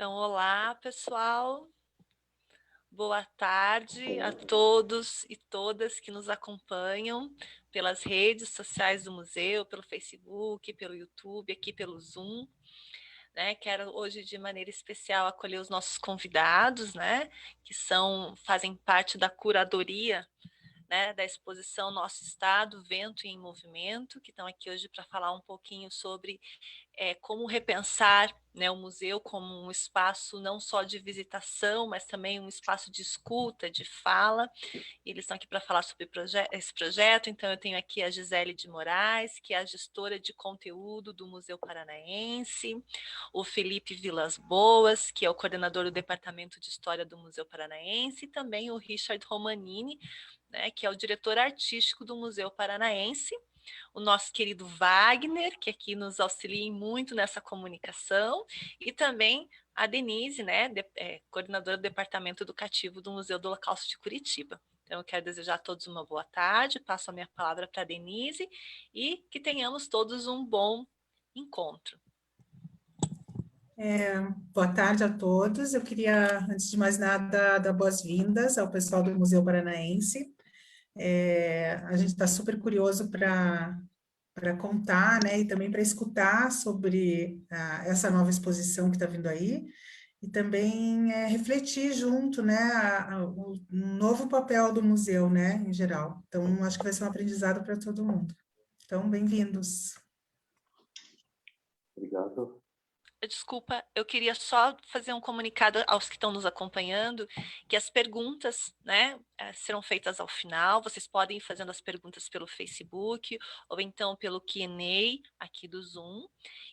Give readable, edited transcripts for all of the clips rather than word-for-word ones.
Então, olá, pessoal. Boa tarde a todos e todas que nos acompanham pelas redes sociais do museu, pelo Facebook, pelo YouTube, aqui pelo Zoom. Quero hoje, de maneira especial, acolher os nossos convidados, que fazem parte da curadoria, da exposição Nosso Estado, Vento em Movimento, que estão aqui hoje para falar um pouquinho sobre como repensar, o museu como um espaço não só de visitação, mas também um espaço de escuta, de fala. E eles estão aqui para falar sobre esse projeto. Então, eu tenho aqui a Gisele de Moraes, que é a gestora de conteúdo do Museu Paranaense, o Felipe Vilas Boas, que é o coordenador do Departamento de História do Museu Paranaense, e também o Richard Romanini, que é o diretor artístico do Museu Paranaense, o nosso querido Wagner, que aqui nos auxilia muito nessa comunicação, e também a Denise, coordenadora do Departamento Educativo do Museu do Holocausto de Curitiba. Então, eu quero desejar a todos uma boa tarde, passo a minha palavra para a Denise, e que tenhamos todos um bom encontro. Boa tarde a todos. Eu queria, antes de mais nada, dar boas-vindas ao pessoal do Museu Paranaense. A gente está super curioso para contar, e também para escutar sobre essa nova exposição que está vindo aí, e também refletir junto, o novo papel do museu, em geral. Então, acho que vai ser um aprendizado para todo mundo. Então, bem-vindos. Obrigado. Desculpa, eu queria só fazer um comunicado aos que estão nos acompanhando, que as perguntas, serão feitas ao final. Vocês podem ir fazendo as perguntas pelo Facebook ou então pelo Q&A aqui do Zoom.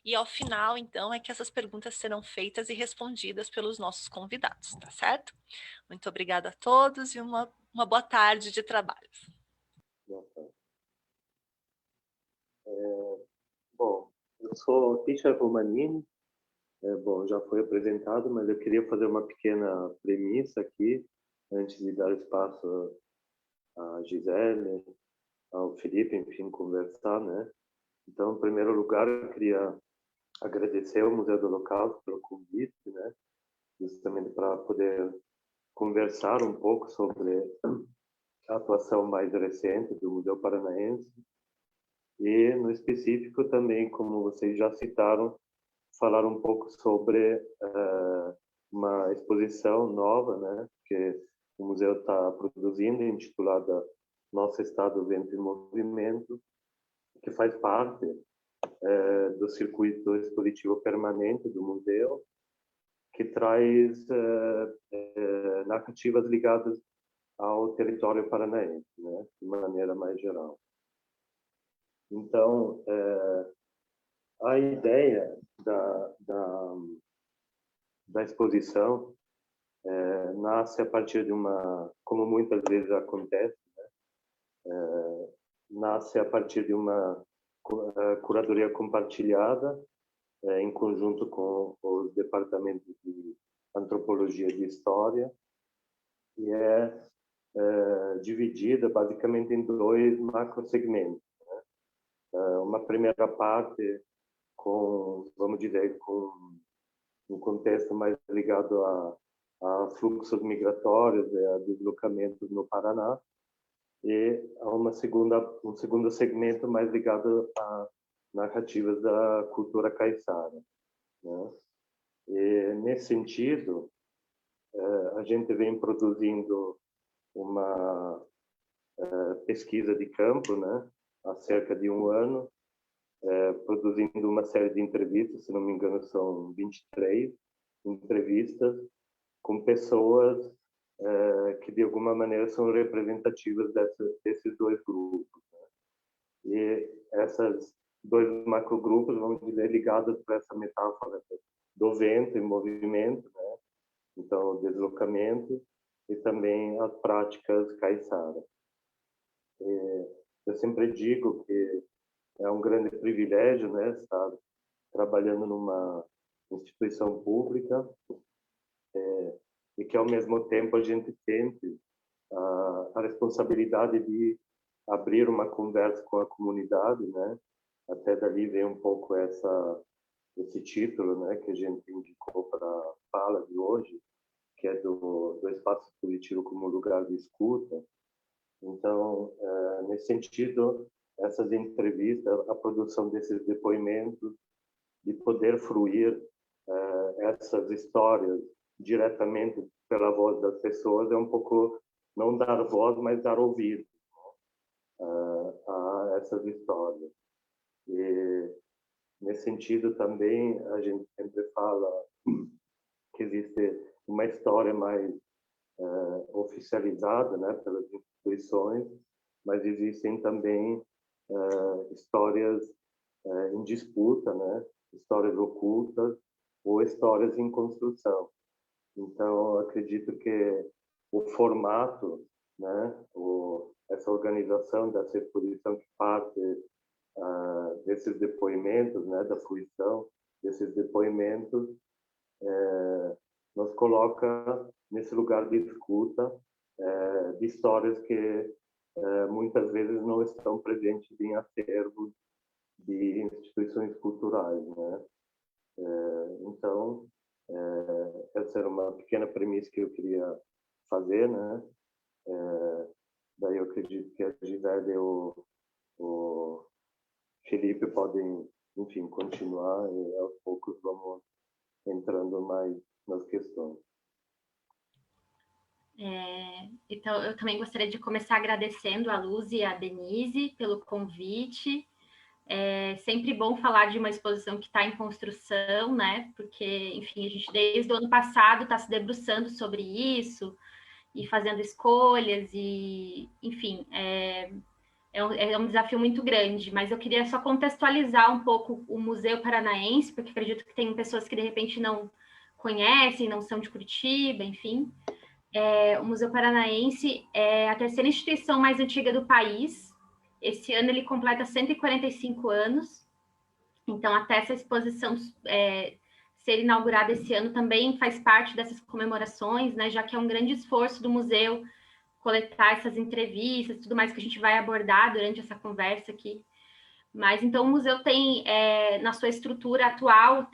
E ao final, então, é que essas perguntas serão feitas e respondidas pelos nossos convidados, tá certo? Muito obrigada a todos e uma boa tarde de trabalho. Boa tarde. Bom, eu sou Richard Romanini. Já foi apresentado, mas eu queria fazer uma pequena premissa aqui, antes de dar espaço à Gisele, ao Felipe, enfim, conversar, Então, em primeiro lugar, eu queria agradecer ao Museu do Holocausto pelo convite, justamente para poder conversar um pouco sobre a atuação mais recente do Museu Paranaense e, no específico, também, como vocês já citaram, falar um pouco sobre uma exposição nova, que o museu está produzindo, intitulada Nosso Estado, Vento em Movimento, que faz parte do circuito expositivo permanente do museu, que traz narrativas ligadas ao território paranaense, de maneira mais geral. Então, a ideia da exposição nasce a partir de como muitas vezes acontece, nasce a partir de uma curadoria compartilhada em conjunto com os departamentos de antropologia e de história, e dividida basicamente em dois macrosegmentos. Uma primeira parte vamos dizer, com um contexto mais ligado a fluxos migratórios, a deslocamentos no Paraná, e um segundo segmento mais ligado a narrativas da cultura caiçara. E, nesse sentido, a gente vem produzindo uma pesquisa de campo, há cerca de um ano, produzindo uma série de entrevistas, se não me engano são 23 entrevistas, com pessoas que de alguma maneira são representativas desses dois grupos. E essas dois macrogrupos, vamos dizer, ligados por essa metáfora do vento em movimento, então o deslocamento e também as práticas caiçaras. Eu sempre digo que é um grande privilégio, estar trabalhando numa instituição pública e que, ao mesmo tempo, a gente tente a responsabilidade de abrir uma conversa com a comunidade, Até dali vem um pouco esse título, né, que a gente indicou para a fala de hoje, que é do espaço positivo como lugar de escuta. Então, nesse sentido, essas entrevistas, a produção desses depoimentos, de poder fruir essas histórias diretamente pela voz das pessoas, é um pouco não dar voz, mas dar ouvido a essas histórias. E, nesse sentido, também, a gente sempre fala que existe uma história mais oficializada, né, pelas instituições, mas existem também histórias em disputa, né, histórias ocultas ou histórias em construção. Então, acredito que o formato, né, essa organização dessa exposição que parte desses depoimentos, né, da fruição desses depoimentos, nos coloca nesse lugar de escuta de histórias que muitas vezes não estão presentes em acervos de instituições culturais, né? Então, essa era uma pequena premissa que eu queria fazer, né? Daí eu acredito que a Gisele e o Felipe podem, enfim, continuar e aos poucos vamos entrando mais nas questões. Então, eu também gostaria de começar agradecendo a Luz e a Denise pelo convite. É sempre bom falar de uma exposição que está em construção, né? Porque, enfim, a gente desde o ano passado está se debruçando sobre isso e fazendo escolhas e, enfim, é um desafio muito grande. Mas eu queria só contextualizar um pouco o Museu Paranaense, porque acredito que tem pessoas que de repente não conhecem, não são de Curitiba, enfim. O Museu Paranaense é a terceira instituição mais antiga do país. Esse ano ele completa 145 anos. Então, até essa exposição ser inaugurada esse ano também faz parte dessas comemorações, né? Já que é um grande esforço do museu coletar essas entrevistas, tudo mais que a gente vai abordar durante essa conversa aqui. Então, o museu tem, na sua estrutura atual,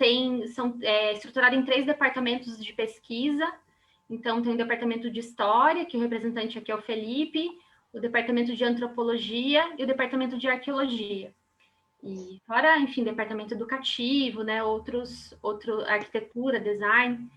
estruturado em 3 departamentos de pesquisa. Então, tem o departamento de História, que o representante aqui é o Felipe, o departamento de Antropologia e o departamento de Arqueologia. E fora, enfim, departamento educativo, né, outro arquitetura, design.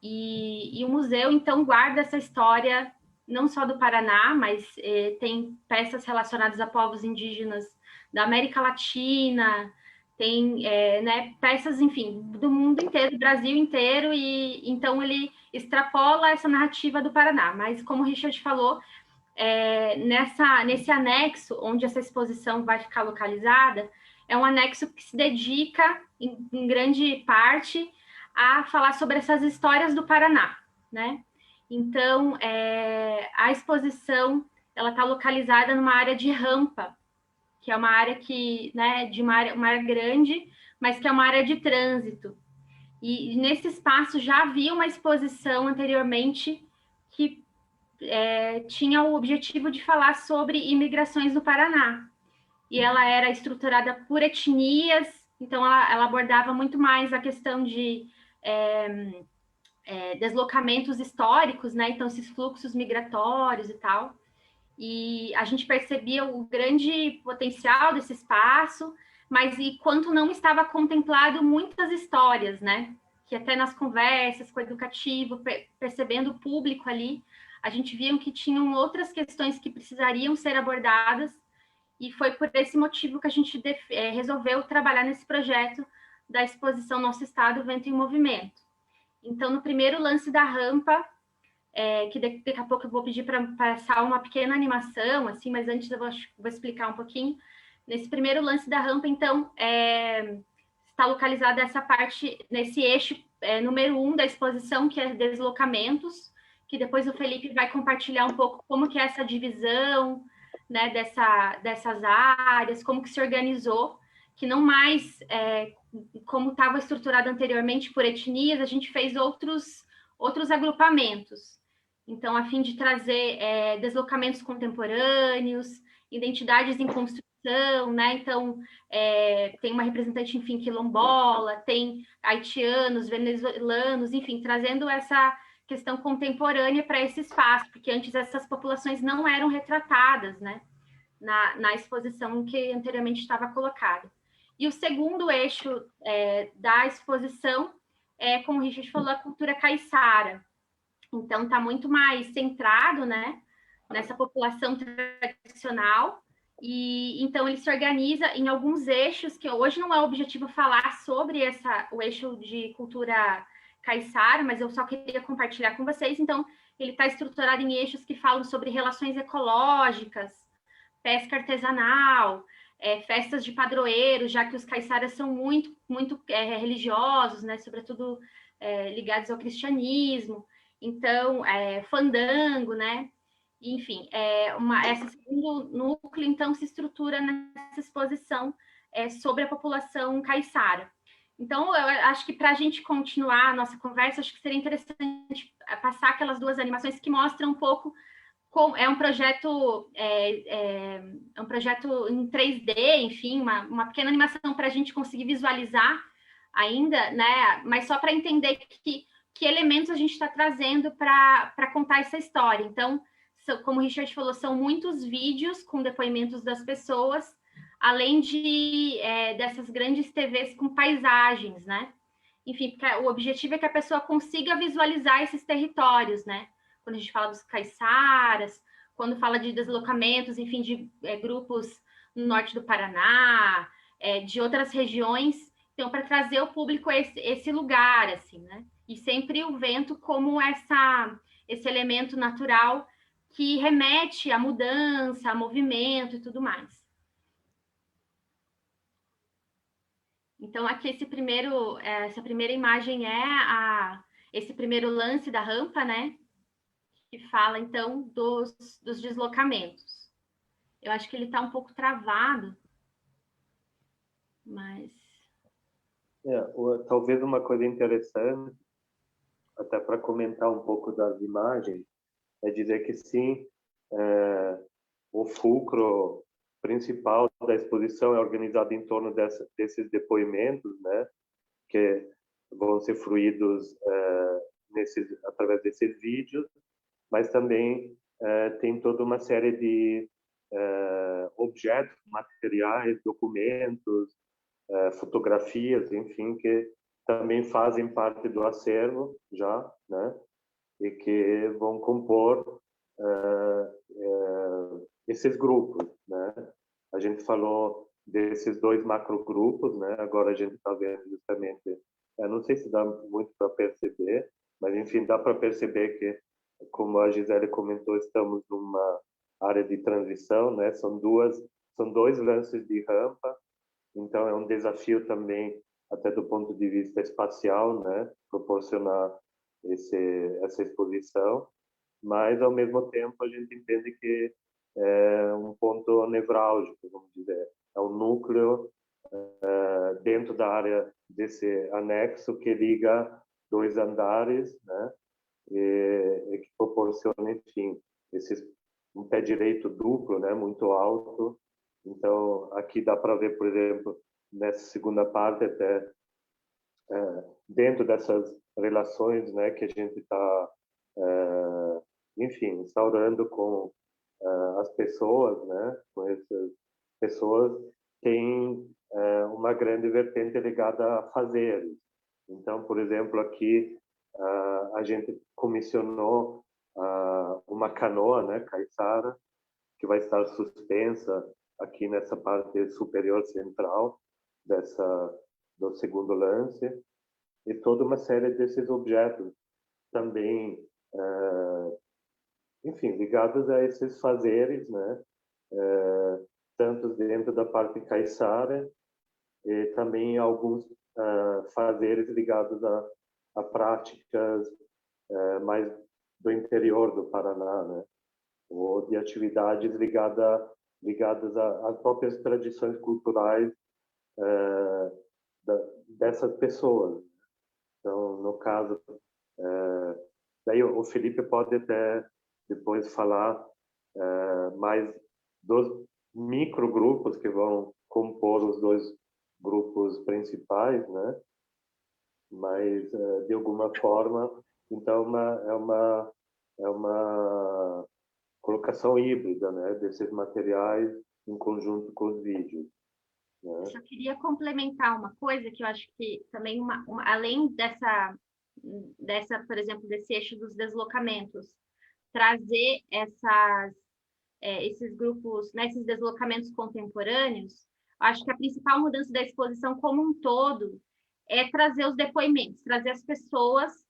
E o museu, então, guarda essa história não só do Paraná, mas tem peças relacionadas a povos indígenas da América Latina, tem né, peças, enfim, do mundo inteiro, do Brasil inteiro, e então ele extrapola essa narrativa do Paraná. Mas, como o Richard falou, nesse anexo, onde essa exposição vai ficar localizada, é um anexo que se dedica, em grande parte, a falar sobre essas histórias do Paraná, né? Então, a exposição ela está localizada numa área de rampa, que é uma área que, né, uma área grande, mas que é uma área de trânsito. E nesse espaço já havia uma exposição anteriormente que tinha o objetivo de falar sobre imigrações no Paraná. E ela era estruturada por etnias, então ela abordava muito mais a questão de deslocamentos históricos, né? Então, esses fluxos migratórios e tal. E a gente percebia o grande potencial desse espaço, mas e quanto não estava contemplado muitas histórias, né? Que até nas conversas com o educativo, percebendo o público ali, a gente via que tinham outras questões que precisariam ser abordadas, e foi por esse motivo que a gente resolveu trabalhar nesse projeto da exposição Nosso Estado, Vento em Movimento. Então, no primeiro lance da rampa, que daqui a pouco eu vou pedir para passar uma pequena animação, assim, mas antes eu vou explicar um pouquinho. Nesse primeiro lance da rampa, então, está localizada essa parte, nesse eixo número 1 da exposição, que é deslocamentos, que depois o Felipe vai compartilhar um pouco como que é essa divisão, né, dessas áreas, como que se organizou, que não mais, como estava estruturado anteriormente por etnias, a gente fez outros agrupamentos. Então, a fim de trazer deslocamentos contemporâneos, identidades em construção, população, né? Então, tem uma representante, enfim, quilombola, tem haitianos, venezuelanos, enfim, trazendo essa questão contemporânea para esse espaço, porque antes essas populações não eram retratadas, né? Na exposição que anteriormente estava colocada. E o segundo eixo da exposição é, como o Richard falou, a cultura caiçara. Então, está muito mais centrado, né, nessa população tradicional. E então ele se organiza em alguns eixos que hoje não é o objetivo falar sobre o eixo de cultura caiçara, mas eu só queria compartilhar com vocês. Então, ele está estruturado em eixos que falam sobre relações ecológicas, pesca artesanal, festas de padroeiro, já que os caiçaras são muito religiosos, né, sobretudo ligados ao cristianismo. Então, fandango, né? Enfim, esse segundo núcleo, então, se estrutura nessa exposição sobre a população caiçara. Então, eu acho que para a gente continuar a nossa conversa, acho que seria interessante passar aquelas duas animações que mostram um pouco é um projeto em 3D, enfim, uma pequena animação para a gente conseguir visualizar ainda, né? Mas só para entender que elementos a gente está trazendo para contar essa história. Então, como o Richard falou, são muitos vídeos com depoimentos das pessoas, além dessas grandes TVs com paisagens, né? Enfim, porque o objetivo é que a pessoa consiga visualizar esses territórios, né? Quando a gente fala dos caiçaras, quando fala de deslocamentos, enfim, de grupos no norte do Paraná, de outras regiões, então, para trazer o público a esse lugar, assim, né? E sempre o vento como esse elemento natural que remete à mudança, a movimento e tudo mais. Então, aqui essa primeira imagem esse primeiro lance da rampa, né? Que fala, então, dos deslocamentos. Eu acho que ele está um pouco travado, mas... Talvez uma coisa interessante, até para comentar um pouco das imagens, é dizer que sim, o fulcro principal da exposição é organizado em torno desses depoimentos, né, que vão ser fruídos através desses vídeos, mas também tem toda uma série de objetos, materiais, documentos, fotografias, enfim, que também fazem parte do acervo já, né, e que vão compor esses grupos, né? A gente falou desses dois macrogrupos, né? Agora a gente está vendo justamente, não sei se dá muito para perceber, mas enfim, dá para perceber que, como a Gisele comentou, estamos numa área de transição, né? São dois lances de rampa, então é um desafio também, até do ponto de vista espacial, né? Proporcionar essa exposição, mas ao mesmo tempo a gente entende que é um ponto nevrálgico, vamos dizer, é um núcleo dentro da área desse anexo que liga dois andares, né, e que proporciona, enfim, um pé direito duplo, né, muito alto. Então aqui dá para ver, por exemplo, nessa segunda parte até dentro dessas relações, né, que a gente está enfim, instaurando com as pessoas, né, com essas pessoas, tem uma grande vertente ligada a fazeres. Então, por exemplo, aqui a gente comissionou uma canoa, né, caiçara, que vai estar suspensa aqui nessa parte superior central do segundo lance, e toda uma série desses objetos também enfim, ligados a esses fazeres, né? Tanto dentro da parte caiçara e também alguns fazeres ligados a práticas mais do interior do Paraná, né? Ou de atividades ligadas às próprias tradições culturais dessas pessoas. Então, no caso, daí o Felipe pode até depois falar mais microgrupos que vão compor os dois grupos principais, né? Mas de alguma forma, então é uma colocação híbrida, né, desses materiais em conjunto com os vídeos, né? Só queria complementar uma coisa que eu acho que também além dessa, por exemplo, desse eixo dos deslocamentos, trazer esses grupos, né, esses deslocamentos contemporâneos, acho que a principal mudança da exposição como um todo é trazer os depoimentos, trazer as pessoas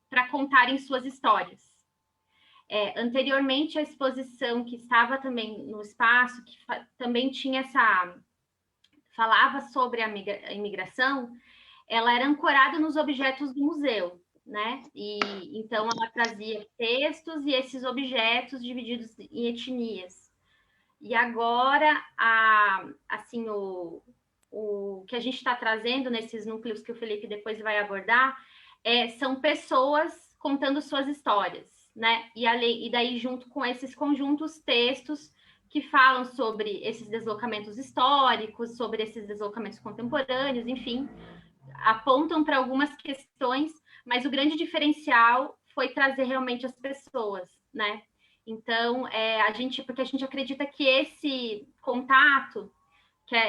para contarem suas histórias. Anteriormente, a exposição que estava também no espaço, que também tinha falava sobre a imigração, ela era ancorada nos objetos do museu, né? E então ela trazia textos e esses objetos divididos em etnias. E agora, assim, o que a gente está trazendo nesses núcleos que o Felipe depois vai abordar são pessoas contando suas histórias, né? E daí, junto com esses conjuntos, textos que falam sobre esses deslocamentos históricos, sobre esses deslocamentos contemporâneos, enfim, apontam para algumas questões, mas o grande diferencial foi trazer realmente as pessoas, né? Então, porque a gente acredita que esse contato,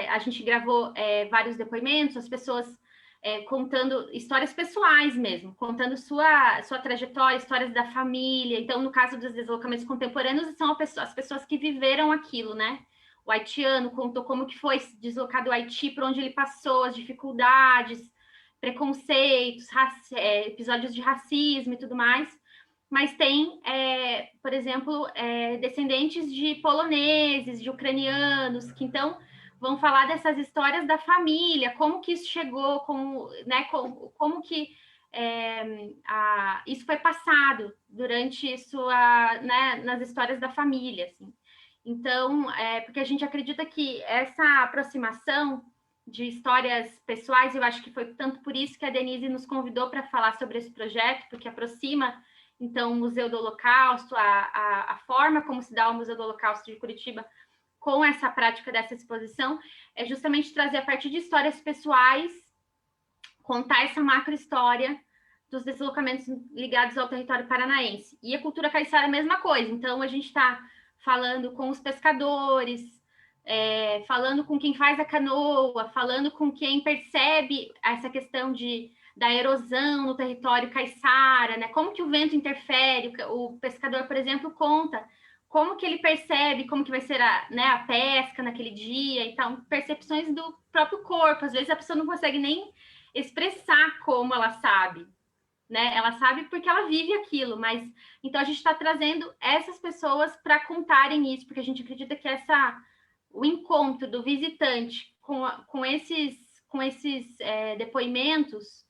a gente gravou vários depoimentos, as pessoas contando histórias pessoais mesmo, contando sua trajetória, histórias da família. Então, no caso dos deslocamentos contemporâneos, são as pessoas que viveram aquilo, né? O haitiano contou como que foi deslocado do Haiti, por onde ele passou, as dificuldades, preconceitos, episódios de racismo e tudo mais. Mas tem, por exemplo, descendentes de poloneses, de ucranianos, que então vão falar dessas histórias da família, como que isso chegou, como que isso foi passado durante nas histórias da família, assim. Então, porque a gente acredita que essa aproximação de histórias pessoais, eu acho que foi tanto por isso que a Denise nos convidou para falar sobre esse projeto, porque aproxima, então, o Museu do Holocausto, a forma como se dá o Museu do Holocausto de Curitiba com essa prática dessa exposição, é justamente trazer a partir de histórias pessoais, contar essa macro-história dos deslocamentos ligados ao território paranaense. E a cultura caiçara é a mesma coisa, então a gente está falando com os pescadores, falando com quem faz a canoa, falando com quem percebe essa questão da erosão no território caiçara, né? Como que o vento interfere, o pescador, por exemplo, conta como que ele percebe como que vai ser a pesca naquele dia, então, percepções do próprio corpo, às vezes a pessoa não consegue nem expressar como ela sabe, né? Ela sabe porque ela vive aquilo, mas então a gente está trazendo essas pessoas para contarem isso, porque a gente acredita que o encontro do visitante com esses depoimentos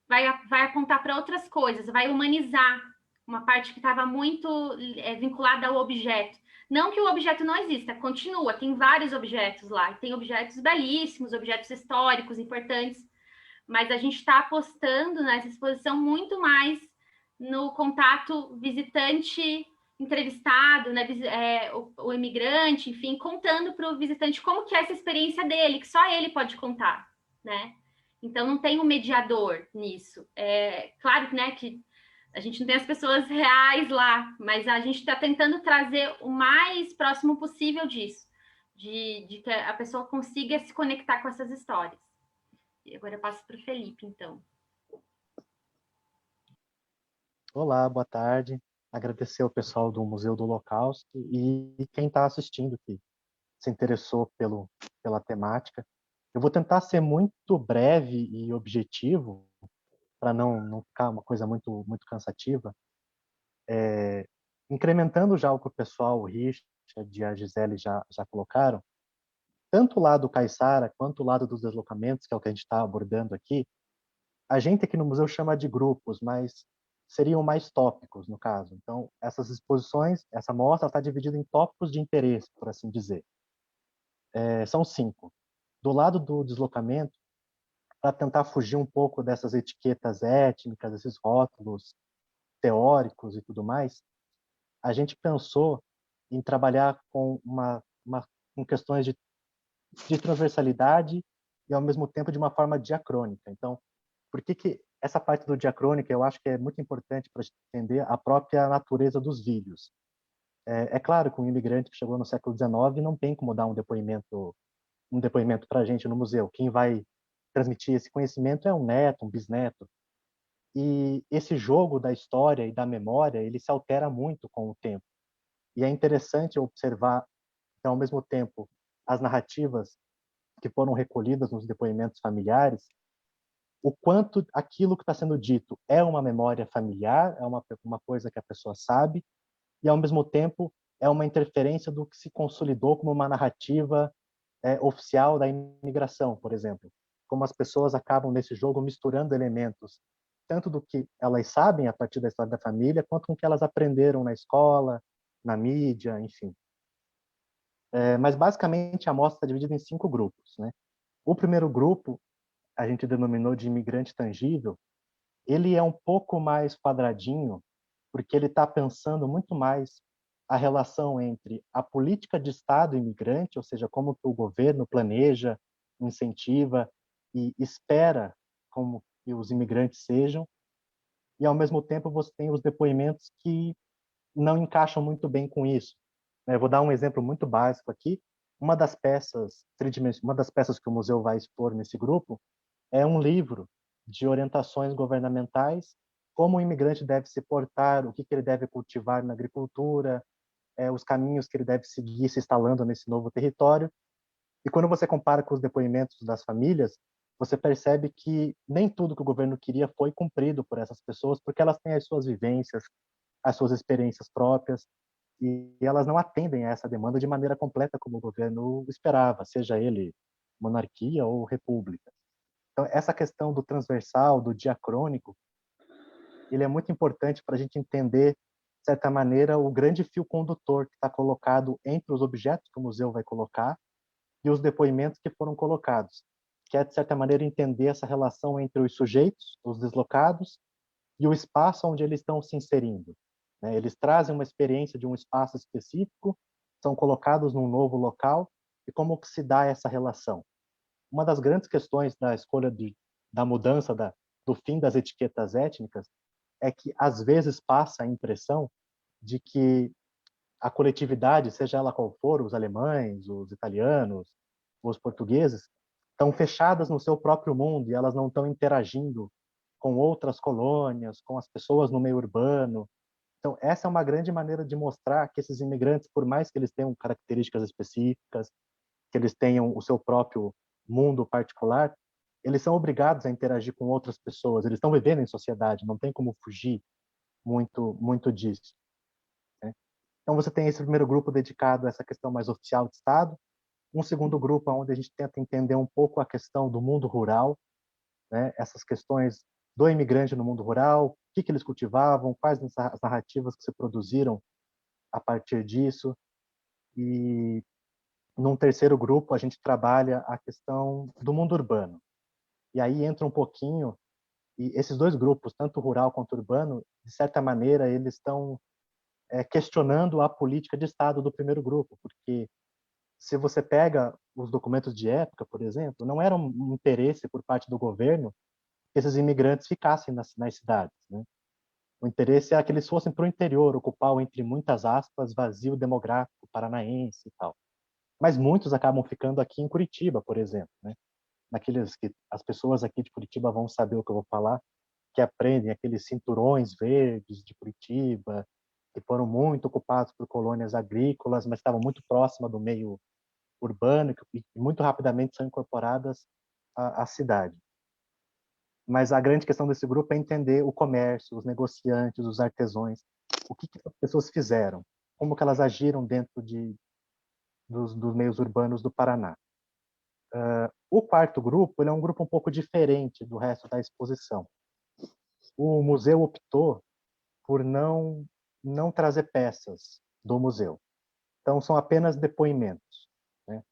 vai apontar para outras coisas, vai humanizar uma parte que estava muito vinculada ao objeto. Não que o objeto não exista, continua, tem vários objetos lá, tem objetos belíssimos, objetos históricos importantes, mas a gente está apostando nessa exposição muito mais no contato visitante entrevistado, né, o imigrante, enfim, contando para o visitante como que é essa experiência dele, que só ele pode contar, né? Então não tem um mediador nisso. Claro, né, que a gente não tem as pessoas reais lá, mas a gente está tentando trazer o mais próximo possível disso, de que a pessoa consiga se conectar com essas histórias. E agora eu passo para o Felipe, então. Olá, boa tarde. Agradecer ao pessoal do Museu do Holocausto e quem está assistindo que se interessou pela temática. Eu vou tentar ser muito breve e objetivo para não ficar uma coisa muito cansativa. Incrementando já o que o pessoal, o Richard e a Gisele já colocaram, tanto o lado caiçara quanto o lado dos deslocamentos, que é o que a gente está abordando aqui, a gente aqui no museu chama de grupos, mas seriam mais tópicos, no caso. Então, essas exposições, essa mostra está dividida em tópicos de interesse, por assim dizer. São 5. Do lado do deslocamento, para tentar fugir um pouco dessas etiquetas étnicas, esses rótulos teóricos e tudo mais, a gente pensou em trabalhar com com questões de transversalidade e, ao mesmo tempo, de uma forma diacrônica. Então, por que essa parte do diacrônica eu acho que é muito importante para entender a própria natureza dos vídeos? É claro que um imigrante que chegou no século XIX não tem como dar um depoimento para a gente no museu. Quem vai transmitir esse conhecimento é um neto, um bisneto. E esse jogo da história e da memória, ele se altera muito com o tempo. E é interessante observar, então, ao mesmo tempo, as narrativas que foram recolhidas nos depoimentos familiares, o quanto aquilo que está sendo dito é uma memória familiar, é uma coisa que a pessoa sabe, e, ao mesmo tempo, é uma interferência do que se consolidou como uma narrativa oficial da imigração, por exemplo. Como as pessoas acabam, nesse jogo, misturando elementos, tanto do que elas sabem a partir da história da família, quanto com o que elas aprenderam na escola, na mídia, enfim. Mas, basicamente, a amostra está dividida em 5 grupos, né? O primeiro grupo, a gente denominou de imigrante tangível, ele é um pouco mais quadradinho, porque ele está pensando muito mais a relação entre a política de Estado imigrante, ou seja, como que o governo planeja, incentiva e espera como que os imigrantes sejam, e, ao mesmo tempo, você tem os depoimentos que não encaixam muito bem com isso. Eu vou dar um exemplo muito básico aqui. Uma das peças que o museu vai expor nesse grupo é um livro de orientações governamentais, como o imigrante deve se portar, o que ele deve cultivar na agricultura, os caminhos que ele deve seguir se instalando nesse novo território. E quando você compara com os depoimentos das famílias, você percebe que nem tudo que o governo queria foi cumprido por essas pessoas, porque elas têm as suas vivências, as suas experiências próprias, e elas não atendem a essa demanda de maneira completa como o governo esperava, seja ele monarquia ou república. Então, essa questão do transversal, do diacrônico, ele é muito importante para a gente entender, de certa maneira, o grande fio condutor que está colocado entre os objetos que o museu vai colocar e os depoimentos que foram colocados, que é, de certa maneira, entender essa relação entre os sujeitos, os deslocados, e o espaço onde eles estão se inserindo. Eles trazem uma experiência de um espaço específico, são colocados num novo local, e como que se dá essa relação? Uma das grandes questões da escolha da mudança, do fim das etiquetas étnicas, é que, às vezes, passa a impressão de que a coletividade, seja ela qual for, os alemães, os italianos, os portugueses, estão fechadas no seu próprio mundo e elas não estão interagindo com outras colônias, com as pessoas no meio urbano. Então, essa é uma grande maneira de mostrar que esses imigrantes, por mais que eles tenham características específicas, que eles tenham o seu próprio mundo particular, eles são obrigados a interagir com outras pessoas, eles estão vivendo em sociedade, não tem como fugir muito disso. Então, você tem esse primeiro grupo dedicado a essa questão mais oficial de Estado, um segundo grupo onde a gente tenta entender um pouco a questão do mundo rural, essas questões do imigrante no mundo rural, o que eles cultivavam, quais as narrativas que se produziram a partir disso. E, num terceiro grupo, a gente trabalha a questão do mundo urbano. E aí entra um pouquinho, e esses dois grupos, tanto rural quanto urbano, de certa maneira, eles estão questionando a política de Estado do primeiro grupo, porque se você pega os documentos de época, por exemplo, não era um interesse por parte do governo que esses imigrantes ficassem nas cidades, né? O interesse é que eles fossem para o interior, ocupar o, entre muitas aspas, vazio demográfico paranaense e tal. Mas muitos acabam ficando aqui em Curitiba, por exemplo, né? Naqueles que as pessoas aqui de Curitiba vão saber o que eu vou falar, que aprendem aqueles cinturões verdes de Curitiba, que foram muito ocupados por colônias agrícolas, mas estavam muito próximas do meio urbano e muito rapidamente são incorporadas à cidade. Mas a grande questão desse grupo é entender o comércio, os negociantes, os artesãos, o que as pessoas fizeram, como que elas agiram dentro dos meios urbanos do Paraná. O quarto grupo, ele é um grupo um pouco diferente do resto da exposição. O museu optou por não trazer peças do museu. Então, são apenas depoimentos, né?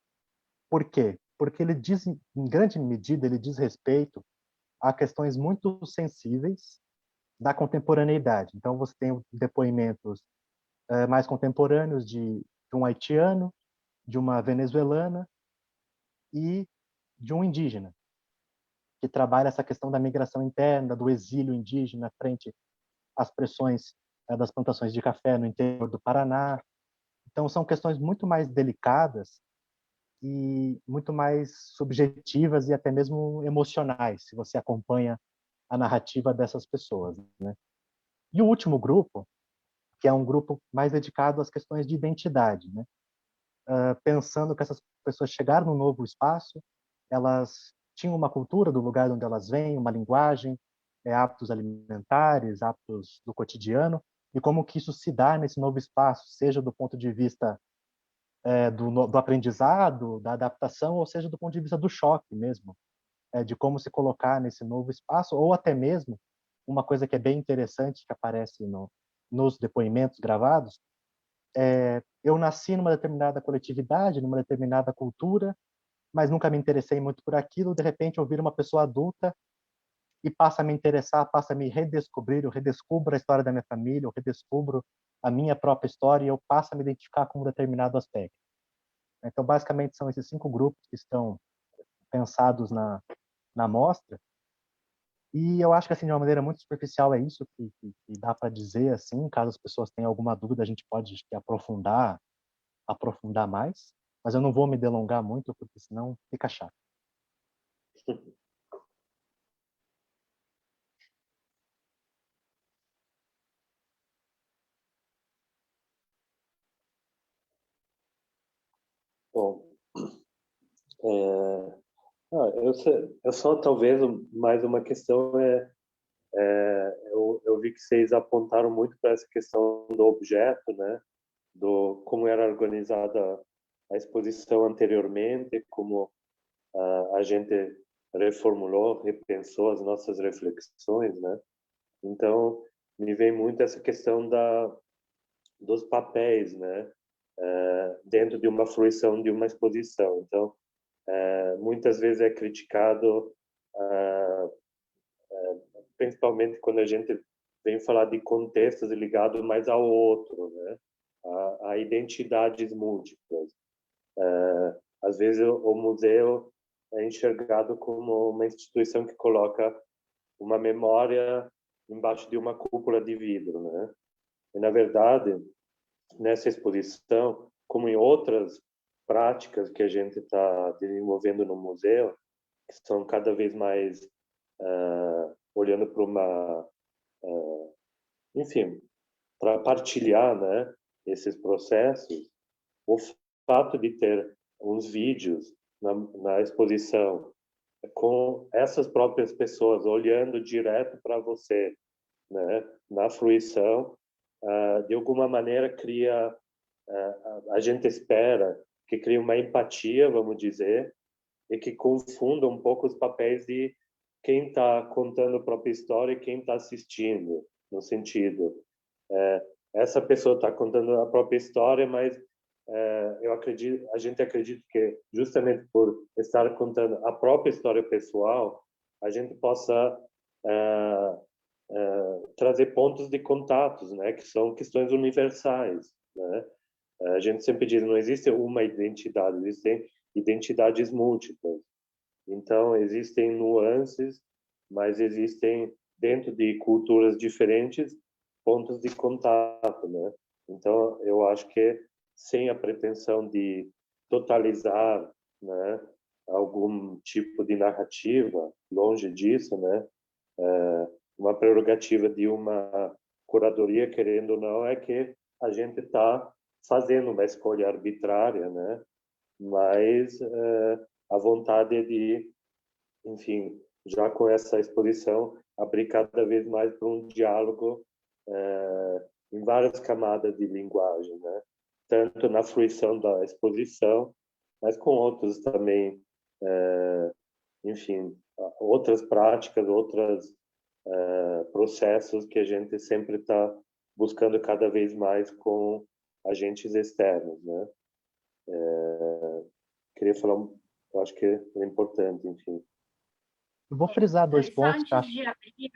Por quê? Porque ele diz, em grande medida, ele diz respeito a questões muito sensíveis da contemporaneidade. Então, você tem depoimentos mais contemporâneos de um haitiano, de uma venezuelana e de um indígena, que trabalha essa questão da migração interna, do exílio indígena frente às pressões das plantações de café no interior do Paraná. Então, são questões muito mais delicadas e muito mais subjetivas e até mesmo emocionais, se você acompanha a narrativa dessas pessoas, né? E o último grupo, que é um grupo mais dedicado às questões de identidade, né? Pensando que essas pessoas chegaram num novo espaço, elas tinham uma cultura do lugar onde elas vêm, uma linguagem, hábitos alimentares, hábitos do cotidiano, e como que isso se dá nesse novo espaço, seja do ponto de vista do aprendizado, da adaptação, ou seja do ponto de vista do choque mesmo, de como se colocar nesse novo espaço, ou até mesmo uma coisa que é bem interessante que aparece nos depoimentos gravados, eu nasci numa determinada coletividade, numa determinada cultura, mas nunca me interessei muito por aquilo, de repente ouvir uma pessoa adulta e passa a me interessar, passa a me redescobrir, eu redescubro a história da minha família, eu redescubro a minha própria história e eu passo a me identificar com um determinado aspecto. Então, basicamente, são esses 5 grupos que estão pensados na mostra. E eu acho que, assim, de uma maneira muito superficial, é isso que dá para dizer, assim. Caso as pessoas tenham alguma dúvida, a gente pode aprofundar mais. Mas eu não vou me delongar muito, porque senão fica chato. Bom, eu só talvez mais uma questão eu vi que vocês apontaram muito para essa questão do objeto, né? Do como era organizada a exposição anteriormente, como a gente reformulou, repensou as nossas reflexões, né? Então, me vem muito essa questão dos papéis, né? Dentro de uma fruição de uma exposição. Então, muitas vezes é criticado, principalmente quando a gente vem falar de contextos ligados mais ao outro, né? A identidades múltiplas. Às vezes o museu é enxergado como uma instituição que coloca uma memória embaixo de uma cúpula de vidro, né? E na verdade, nessa exposição, como em outras práticas que a gente está desenvolvendo no museu, que são cada vez mais olhando para enfim, para partilhar, né, esses processos, o fato de ter uns vídeos na exposição com essas próprias pessoas olhando direto para você, né, na fruição, de alguma maneira cria, a gente espera que crie uma empatia, vamos dizer, e que confunda um pouco os papéis de quem está contando a própria história e quem está assistindo, no sentido, essa pessoa está contando a própria história, mas a gente acredita que justamente por estar contando a própria história pessoal, a gente possa trazer pontos de contatos, né, que são questões universais, né? A gente sempre diz, não existe uma identidade, existem identidades múltiplas. Então, existem nuances, mas existem, dentro de culturas diferentes, pontos de contato, né? Então, eu acho que sem a pretensão de totalizar, né, algum tipo de narrativa, longe disso, né? Uma prerrogativa de uma curadoria, querendo ou não, é que a gente está fazendo uma escolha arbitrária, né? Mas a vontade é de, enfim, já com essa exposição, abrir cada vez mais para um diálogo em várias camadas de linguagem, né? Tanto na fruição da exposição, mas com outros também, enfim, outras práticas, outros processos que a gente sempre está buscando cada vez mais com agentes externos, né? Queria falar, eu acho que é importante, enfim. Eu vou frisar 2 pontos. Só antes de abrir,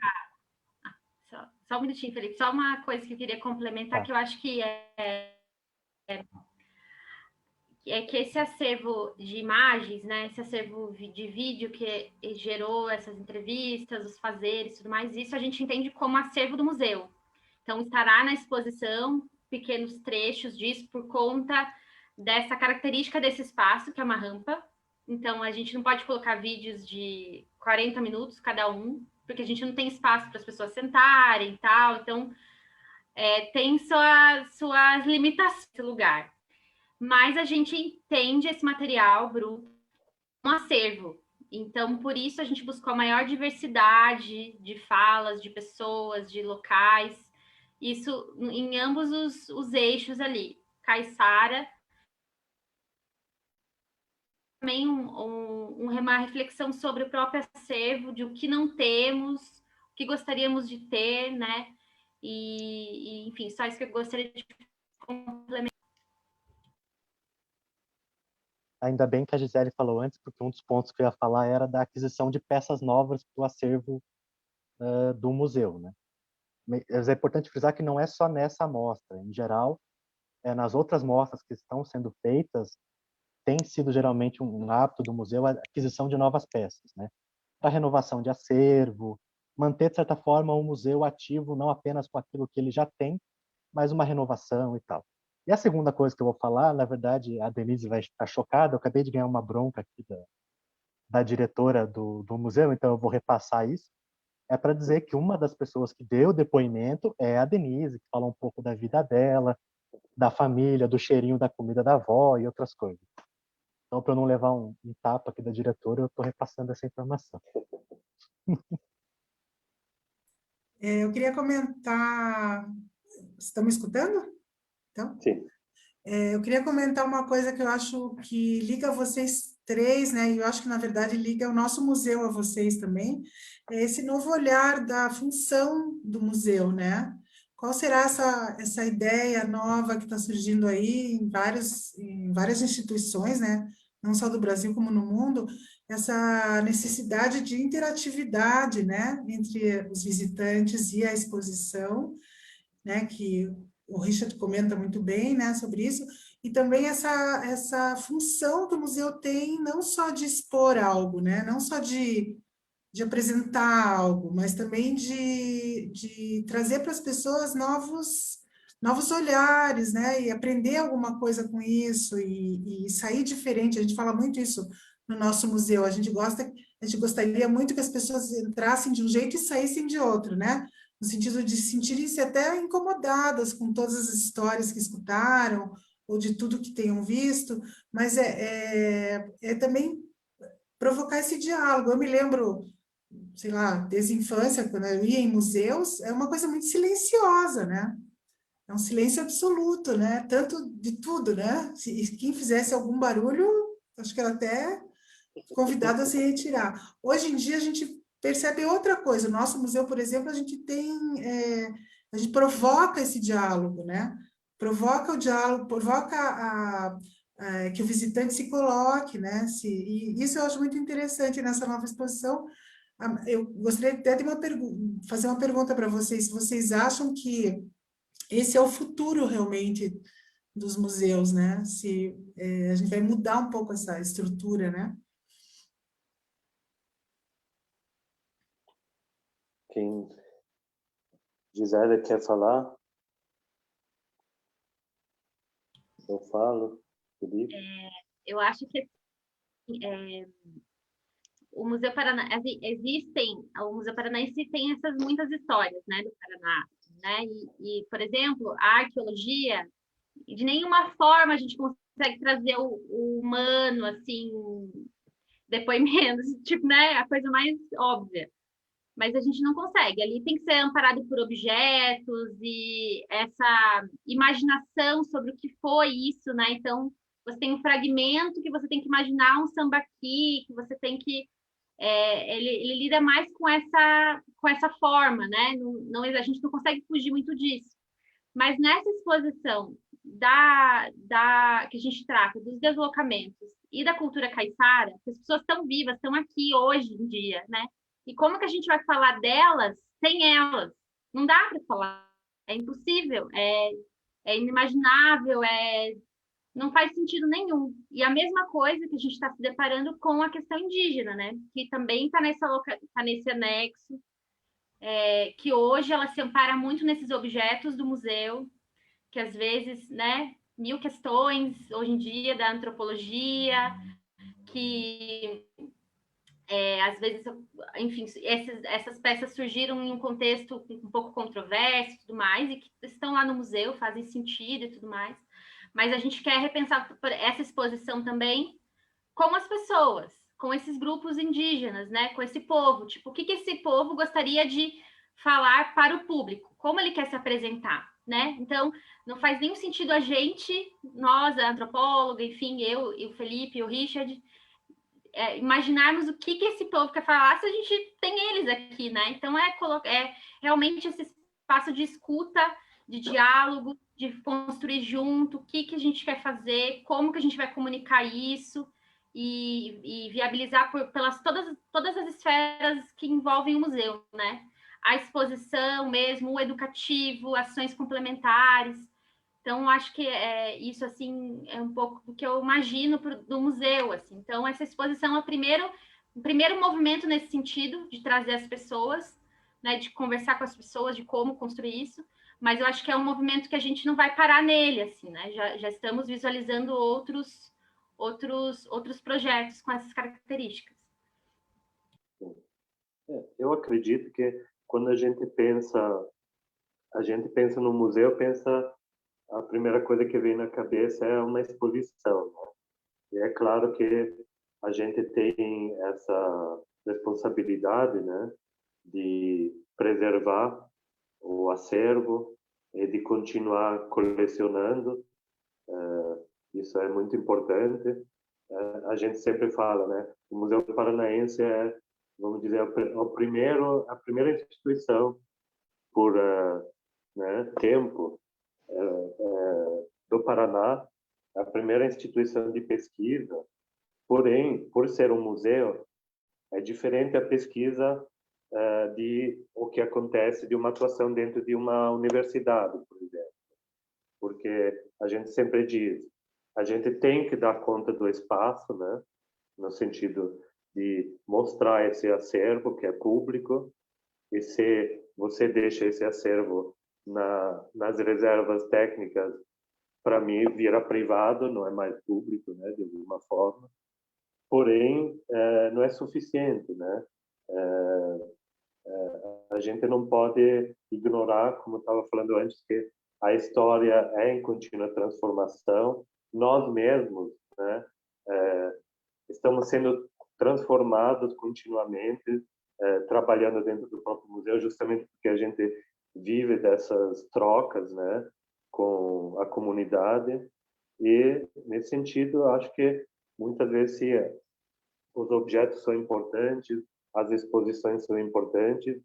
só um minutinho, Felipe, só uma coisa que eu queria complementar, que eu acho que que esse acervo de imagens, né, esse acervo de vídeo que gerou essas entrevistas, os fazeres, tudo mais, isso a gente entende como acervo do museu. Então, estará na exposição pequenos trechos disso por conta dessa característica desse espaço, que é uma rampa. Então, a gente não pode colocar vídeos de 40 minutos cada um, porque a gente não tem espaço para as pessoas sentarem e tal. Então, tem suas limitações esse lugar. Mas a gente entende esse material bruto como um acervo. Então, por isso, a gente buscou a maior diversidade de falas, de pessoas, de locais, isso em ambos os eixos ali. Caiçara, também uma reflexão sobre o próprio acervo, de o que não temos, o que gostaríamos de ter, né? Enfim, só isso que eu gostaria de complementar. Ainda bem que a Gisele falou antes, porque um dos pontos que eu ia falar era da aquisição de peças novas para o acervo do museu, né? Mas é importante frisar que não é só nessa amostra. Em geral, nas outras mostras que estão sendo feitas, tem sido geralmente um hábito do museu a aquisição de novas peças, né? Para renovação de acervo, manter, de certa forma, o museu ativo, não apenas com aquilo que ele já tem, mas uma renovação e tal. E a segunda coisa que eu vou falar, na verdade, a Denise vai estar chocada, eu acabei de ganhar uma bronca aqui da diretora do museu, então eu vou repassar isso. É para dizer que uma das pessoas que deu depoimento é a Denise, que fala um pouco da vida dela, da família, do cheirinho da comida da avó e outras coisas. Então, para eu não levar um tapa aqui da diretora, eu estou repassando essa informação. Eu queria comentar. Estão me escutando? Então? Sim. Eu queria comentar uma coisa que eu acho que liga vocês três, né? E eu acho que, na verdade, liga o nosso museu a vocês também. É esse novo olhar da função do museu, né? Qual será essa ideia nova que está surgindo aí em várias instituições, né? Não só do Brasil como no mundo, essa necessidade de interatividade, né? Entre os visitantes e a exposição, né, que o Richard comenta muito bem, né, sobre isso, e também essa função que o museu tem não só de expor algo, né, não só de apresentar algo, mas também de trazer para as pessoas novos olhares, né, e aprender alguma coisa com isso, e sair diferente. A gente fala muito isso no nosso museu, a gente gostaria muito que as pessoas entrassem de um jeito e saíssem de outro, né, no sentido de sentirem-se até incomodadas com todas as histórias que escutaram, ou de tudo que tenham visto, mas é também provocar esse diálogo. Eu me lembro, sei lá, desde a infância, quando eu ia em museus, é uma coisa muito silenciosa, né? É um silêncio absoluto, né? Tanto de tudo, né? Se quem fizesse algum barulho, acho que era até convidado a se retirar. Hoje em dia, a gente percebe outra coisa. O nosso museu, por exemplo, a gente a gente provoca esse diálogo, né? Provoca o diálogo, provoca que o visitante se coloque, né? E isso eu acho muito interessante nessa nova exposição. Eu gostaria até de fazer uma pergunta para vocês. Vocês acham que esse é o futuro realmente dos museus, né? Se a gente vai mudar um pouco essa estrutura, né? Quem Gisele quer falar? Eu falo, Felipe. Eu acho que o Museu Paranaense o Museu Paranaense tem essas muitas histórias, né, do Paraná, né? Por exemplo, a arqueologia, de nenhuma forma a gente consegue trazer o humano assim, depoimentos, tipo, né, a coisa mais óbvia. Mas a gente não consegue. Ali tem que ser amparado por objetos e essa imaginação sobre o que foi isso, né? Então, você tem um fragmento que você tem que imaginar um sambaqui, que você tem que ele lida mais com essa forma, né? A gente não consegue fugir muito disso. Mas nessa exposição que a gente trata dos deslocamentos e da cultura caiçara, as pessoas estão vivas, estão aqui hoje em dia, né? E como que a gente vai falar delas sem elas? Não dá para falar, é impossível, é inimaginável, não faz sentido nenhum. E a mesma coisa que a gente está se deparando com a questão indígena, né? Que também está tá nesse anexo, que hoje ela se ampara muito nesses objetos do museu, que às vezes, né, mil questões hoje em dia da antropologia, que às vezes, enfim, essas peças surgiram em um contexto um pouco controverso e tudo mais, e que estão lá no museu, fazem sentido e tudo mais. Mas a gente quer repensar essa exposição também com as pessoas, com esses grupos indígenas, né? Com esse povo. Tipo, o que esse povo gostaria de falar para o público? Como ele quer se apresentar, né? Então, não faz nenhum sentido a gente, nós, a antropóloga, enfim, eu e o Felipe e o Richard, imaginarmos o que esse povo quer falar se a gente tem eles aqui, né? Então, é realmente esse espaço de escuta, de diálogo, de construir junto, o que a gente quer fazer, como que a gente vai comunicar isso e viabilizar pelas todas as esferas que envolvem o museu, né? A exposição mesmo, o educativo, ações complementares. Então, acho que isso assim é um pouco do que eu imagino do museu. Assim. Então, essa exposição é o primeiro movimento nesse sentido, de trazer as pessoas, né, de conversar com as pessoas, de como construir isso. Mas eu acho que é um movimento que a gente não vai parar nele, assim, né? Já estamos visualizando outros projetos com essas características. Eu acredito que quando a gente pensa no museu, a primeira coisa que vem na cabeça é uma exposição, né? E é claro que a gente tem essa responsabilidade, né, de preservar o acervo e de continuar colecionando. Isso é muito importante. A gente sempre fala, né, o Museu Paranaense é, vamos dizer, a primeira instituição por né, tempo do Paraná, a primeira instituição de pesquisa. Porém, por ser um museu, é diferente a pesquisa de o que acontece de uma atuação dentro de uma universidade, por exemplo. Porque a gente sempre diz, a gente tem que dar conta do espaço, né? No sentido de mostrar esse acervo que é público, e se você deixa esse acervo nas reservas técnicas, para mim vira privado, não é mais público, né, de alguma forma. Porém, não é suficiente, né? A gente não pode ignorar, como eu estava falando antes, que a história é em contínua transformação. Nós mesmos, né, estamos sendo transformados continuamente, trabalhando dentro do próprio museu, justamente porque a gente vive dessas trocas, né, com a comunidade. E, nesse sentido, eu acho que muitas vezes os objetos são importantes, as exposições são importantes,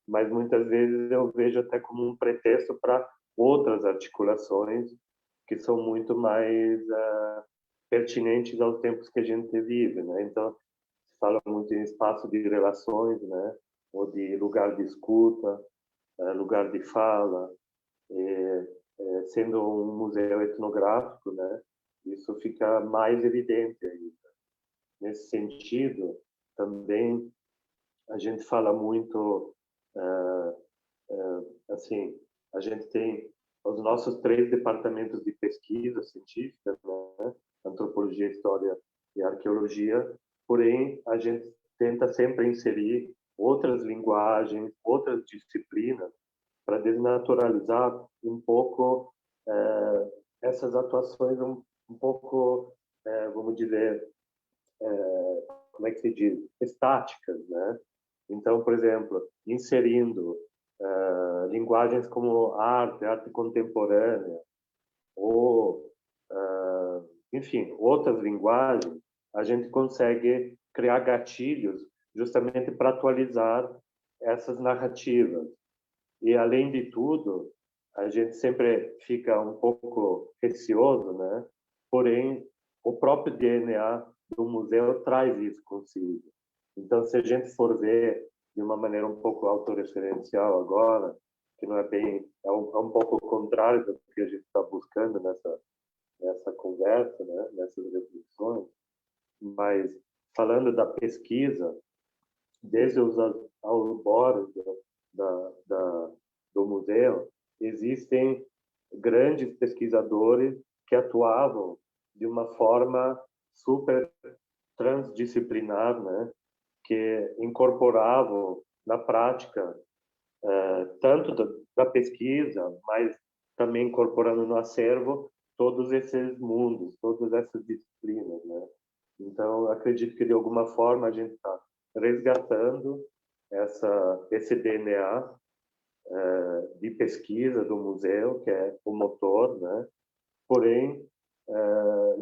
mas muitas vezes eu vejo até como um pretexto para outras articulações que são muito mais pertinentes aos tempos que a gente vive, né? Então, se fala muito em espaço de relações, né? Ou de lugar de escuta, lugar de fala, sendo um museu etnográfico, né? Isso fica mais evidente ainda. Nesse sentido, também a gente fala muito, assim, a gente tem os nossos 3 departamentos de pesquisa científica, né? Antropologia, História e Arqueologia, porém, a gente tenta sempre inserir outras linguagens, outras disciplinas, para desnaturalizar um pouco essas atuações um pouco, vamos dizer, como é que se diz, estáticas, né? Então, por exemplo, inserindo linguagens como arte contemporânea, ou, enfim, outras linguagens, a gente consegue criar gatilhos justamente para atualizar essas narrativas. E, além de tudo, a gente sempre fica um pouco receoso, né? Porém, o próprio DNA do museu traz isso consigo. Então, se a gente for ver de uma maneira um pouco autorreferencial agora, que não é bem, é um pouco o contrário do que a gente está buscando nessa conversa, né, nessas reflexões, mas falando da pesquisa, desde os alborós do museu, existem grandes pesquisadores que atuavam de uma forma super transdisciplinar, né, que incorporavam na prática tanto da pesquisa, mas também incorporando no acervo todos esses mundos, todas essas disciplinas, né? Então, acredito que de alguma forma a gente está resgatando esse DNA de pesquisa do museu, que é o motor, né? Porém,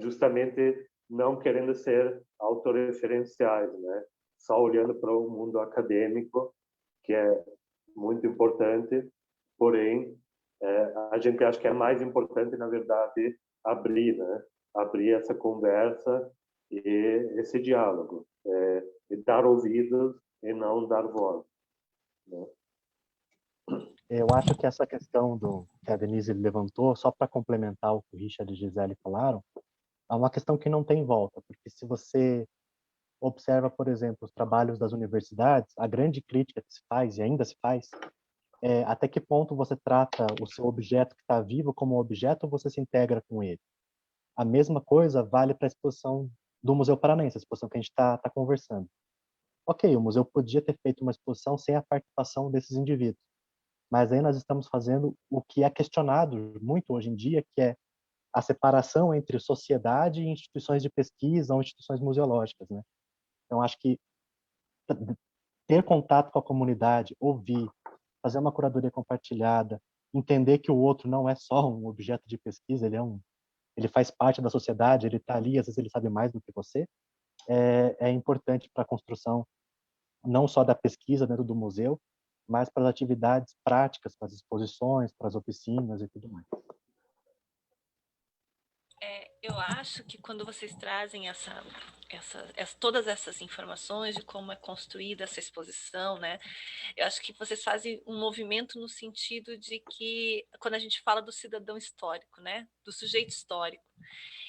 justamente não querendo ser autorreferenciais, né? Só olhando para o mundo acadêmico, que é muito importante, porém, a gente acha que é mais importante, na verdade, abrir, né? Abrir essa conversa e esse diálogo, e dar ouvidos e não dar voz, né? Eu acho que essa questão que a Denise levantou, só para complementar o que o Richard e a Gisele falaram, é uma questão que não tem volta, porque se você observa, por exemplo, os trabalhos das universidades, a grande crítica que se faz, e ainda se faz, é até que ponto você trata o seu objeto que está vivo como um objeto ou você se integra com ele. A mesma coisa vale para a exposição do Museu Paranaense, a exposição que a gente está conversando. Ok, o museu podia ter feito uma exposição sem a participação desses indivíduos, mas aí nós estamos fazendo o que é questionado muito hoje em dia, que é a separação entre sociedade e instituições de pesquisa ou instituições museológicas, né? Então, acho que ter contato com a comunidade, ouvir, fazer uma curadoria compartilhada, entender que o outro não é só um objeto de pesquisa, ele faz parte da sociedade, ele está ali, às vezes ele sabe mais do que você, é importante para a construção não só da pesquisa dentro do museu, mas para as atividades práticas, para as exposições, para as oficinas e tudo mais. Eu acho que quando vocês trazem todas essas informações de como é construída essa exposição, né? Eu acho que vocês fazem um movimento no sentido de que, quando a gente fala do cidadão histórico, né? Do sujeito histórico.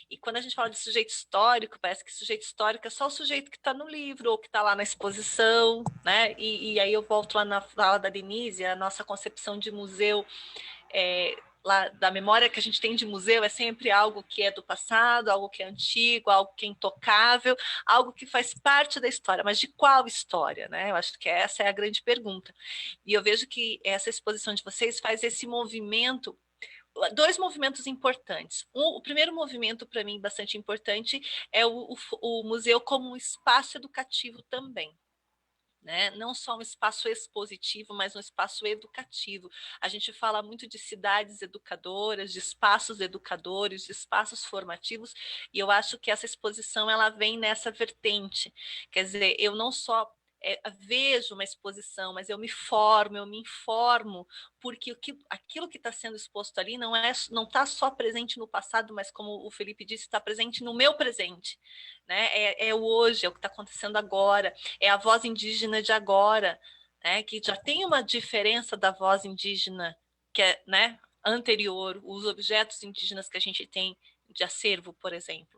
E quando a gente fala de sujeito histórico, parece que sujeito histórico é só o sujeito que está no livro ou que está lá na exposição, né? E aí eu volto lá na fala da Denise, a nossa concepção de museu lá da memória que a gente tem de museu é sempre algo que é do passado, algo que é antigo, algo que é intocável, algo que faz parte da história. Mas de qual história, né? Eu acho que essa é a grande pergunta. E eu vejo que essa exposição de vocês faz esse movimento, dois movimentos importantes. O primeiro movimento, para mim, bastante importante, é o museu como um espaço educativo também. Né? Não só um espaço expositivo, mas um espaço educativo. A gente fala muito de cidades educadoras, de espaços educadores, de espaços formativos, e eu acho que essa exposição ela vem nessa vertente. Quer dizer, eu não só vejo uma exposição, mas eu me informo, porque aquilo que está sendo exposto ali não está só presente no passado, mas como o Felipe disse, está presente no meu presente, né? É o hoje, é o que está acontecendo agora, é a voz indígena de agora, né? Que já tem uma diferença da voz indígena que é, né, anterior, os objetos indígenas que a gente tem de acervo, por exemplo.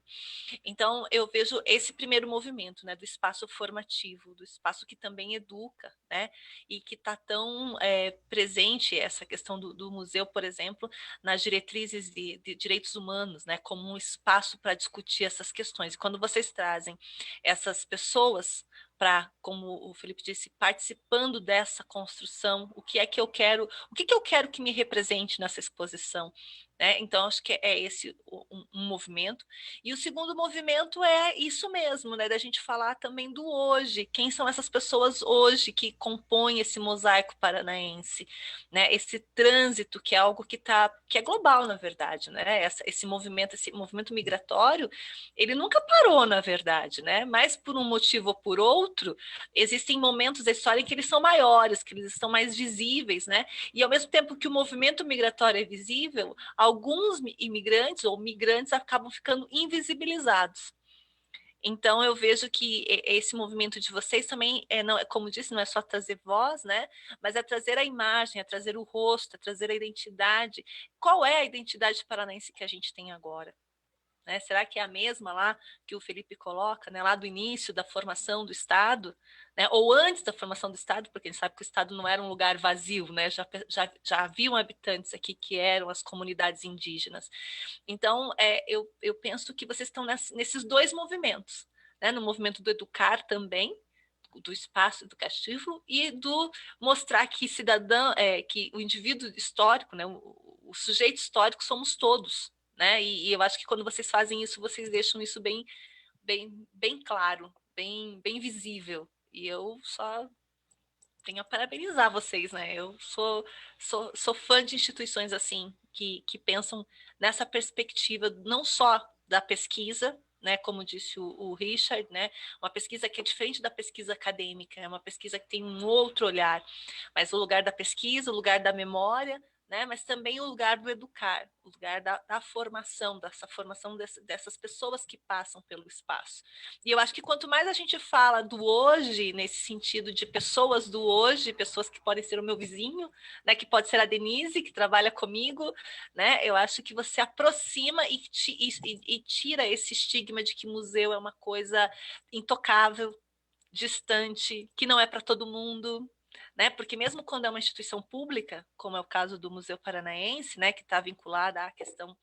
Então, eu vejo esse primeiro movimento, né, do espaço formativo, do espaço que também educa, né, e que está tão presente essa questão do museu, por exemplo, nas diretrizes de direitos humanos, né, como um espaço para discutir essas questões. E quando vocês trazem essas pessoas para, como o Felipe disse, participando dessa construção, o que que eu quero que me represente nessa exposição, né? Então, acho que é esse um movimento. E o segundo movimento é isso mesmo, né? Da gente falar também do hoje. Quem são essas pessoas hoje que compõem esse mosaico paranaense, né? Esse trânsito que é algo que é global, na verdade, né? Esse movimento migratório, ele nunca parou, na verdade, né? Mas por um motivo ou por outro, existem momentos da história em que eles são maiores, que eles estão mais visíveis, né? E ao mesmo tempo que o movimento migratório é visível, alguns imigrantes ou migrantes acabam ficando invisibilizados. Então, eu vejo que esse movimento de vocês também, como disse, não é só trazer voz, né? Mas é trazer a imagem, é trazer o rosto, é trazer a identidade. Qual é a identidade paranaense que a gente tem agora? né? Será que é a mesma lá que o Felipe coloca, né, lá do início da formação do Estado, né, ou antes da formação do Estado, porque a gente sabe que o Estado não era um lugar vazio, né? Já haviam habitantes aqui que eram as comunidades indígenas. Então, eu penso que vocês estão nesses dois movimentos, né? No movimento do educar também, do espaço educativo, e do mostrar que cidadão, que o indivíduo histórico, né, o sujeito histórico somos todos, né? E eu acho que quando vocês fazem isso, vocês deixam isso bem claro, bem visível. E eu só tenho a parabenizar vocês, né? Eu sou fã de instituições assim, que pensam nessa perspectiva não só da pesquisa, né, como disse o Richard, né, uma pesquisa que é diferente da pesquisa acadêmica, é uma pesquisa que tem um outro olhar, mas o lugar da pesquisa, o lugar da memória, né, mas também o lugar do educar, o lugar da formação, dessa formação dessas pessoas que passam pelo espaço. E eu acho que quanto mais a gente fala do hoje, nesse sentido de pessoas do hoje, pessoas que podem ser o meu vizinho, né, que pode ser a Denise, que trabalha comigo, né, eu acho que você aproxima e tira esse estigma de que museu é uma coisa intocável, distante, que não é para todo mundo, né? Porque mesmo quando é uma instituição pública, como é o caso do Museu Paranaense, né, que está vinculada à questão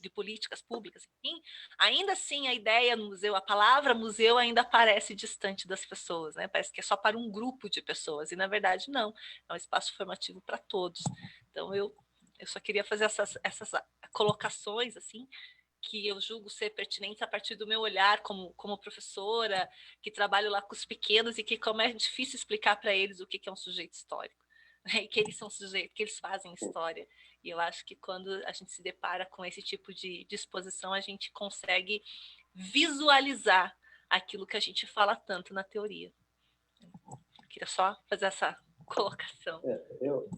de políticas públicas, enfim, ainda assim a ideia no museu, a palavra museu ainda parece distante das pessoas, né? Parece que é só para um grupo de pessoas, e na verdade não, é um espaço formativo para todos. Então eu só queria fazer essas colocações, assim, que eu julgo ser pertinentes a partir do meu olhar como professora, que trabalho lá com os pequenos e que como é difícil explicar para eles o que é um sujeito histórico, né? E que eles são sujeitos, que eles fazem história. E eu acho que quando a gente se depara com esse tipo de exposição, a gente consegue visualizar aquilo que a gente fala tanto na teoria. Eu queria só fazer essa colocação. Eu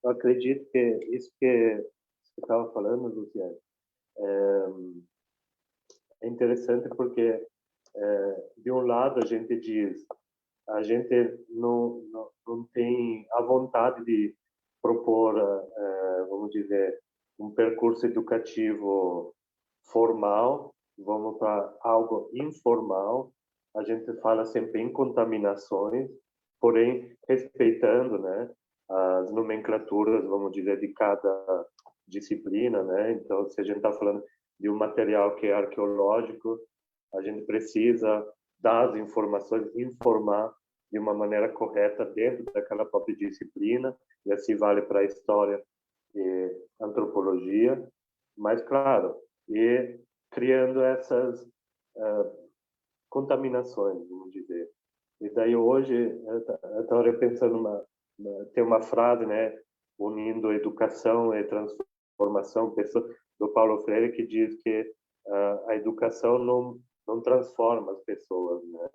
acredito que isso que você estava falando, Luciane, é interessante porque, de um lado, a gente diz, a gente não tem a vontade de propor, vamos dizer, um percurso educativo formal, vamos para algo informal. A gente fala sempre em contaminações, porém respeitando, né, as nomenclaturas, vamos dizer, de cada disciplina, né? Então, se a gente está falando de um material que é arqueológico, a gente precisa dar as informações, informar de uma maneira correta dentro daquela própria disciplina, e assim vale para a história e antropologia, mas, claro, e criando essas contaminações, vamos dizer. E daí hoje, eu estava pensando, tem uma frase, né, unindo educação e transformação, do Paulo Freire, que diz que a educação não transforma as pessoas, né?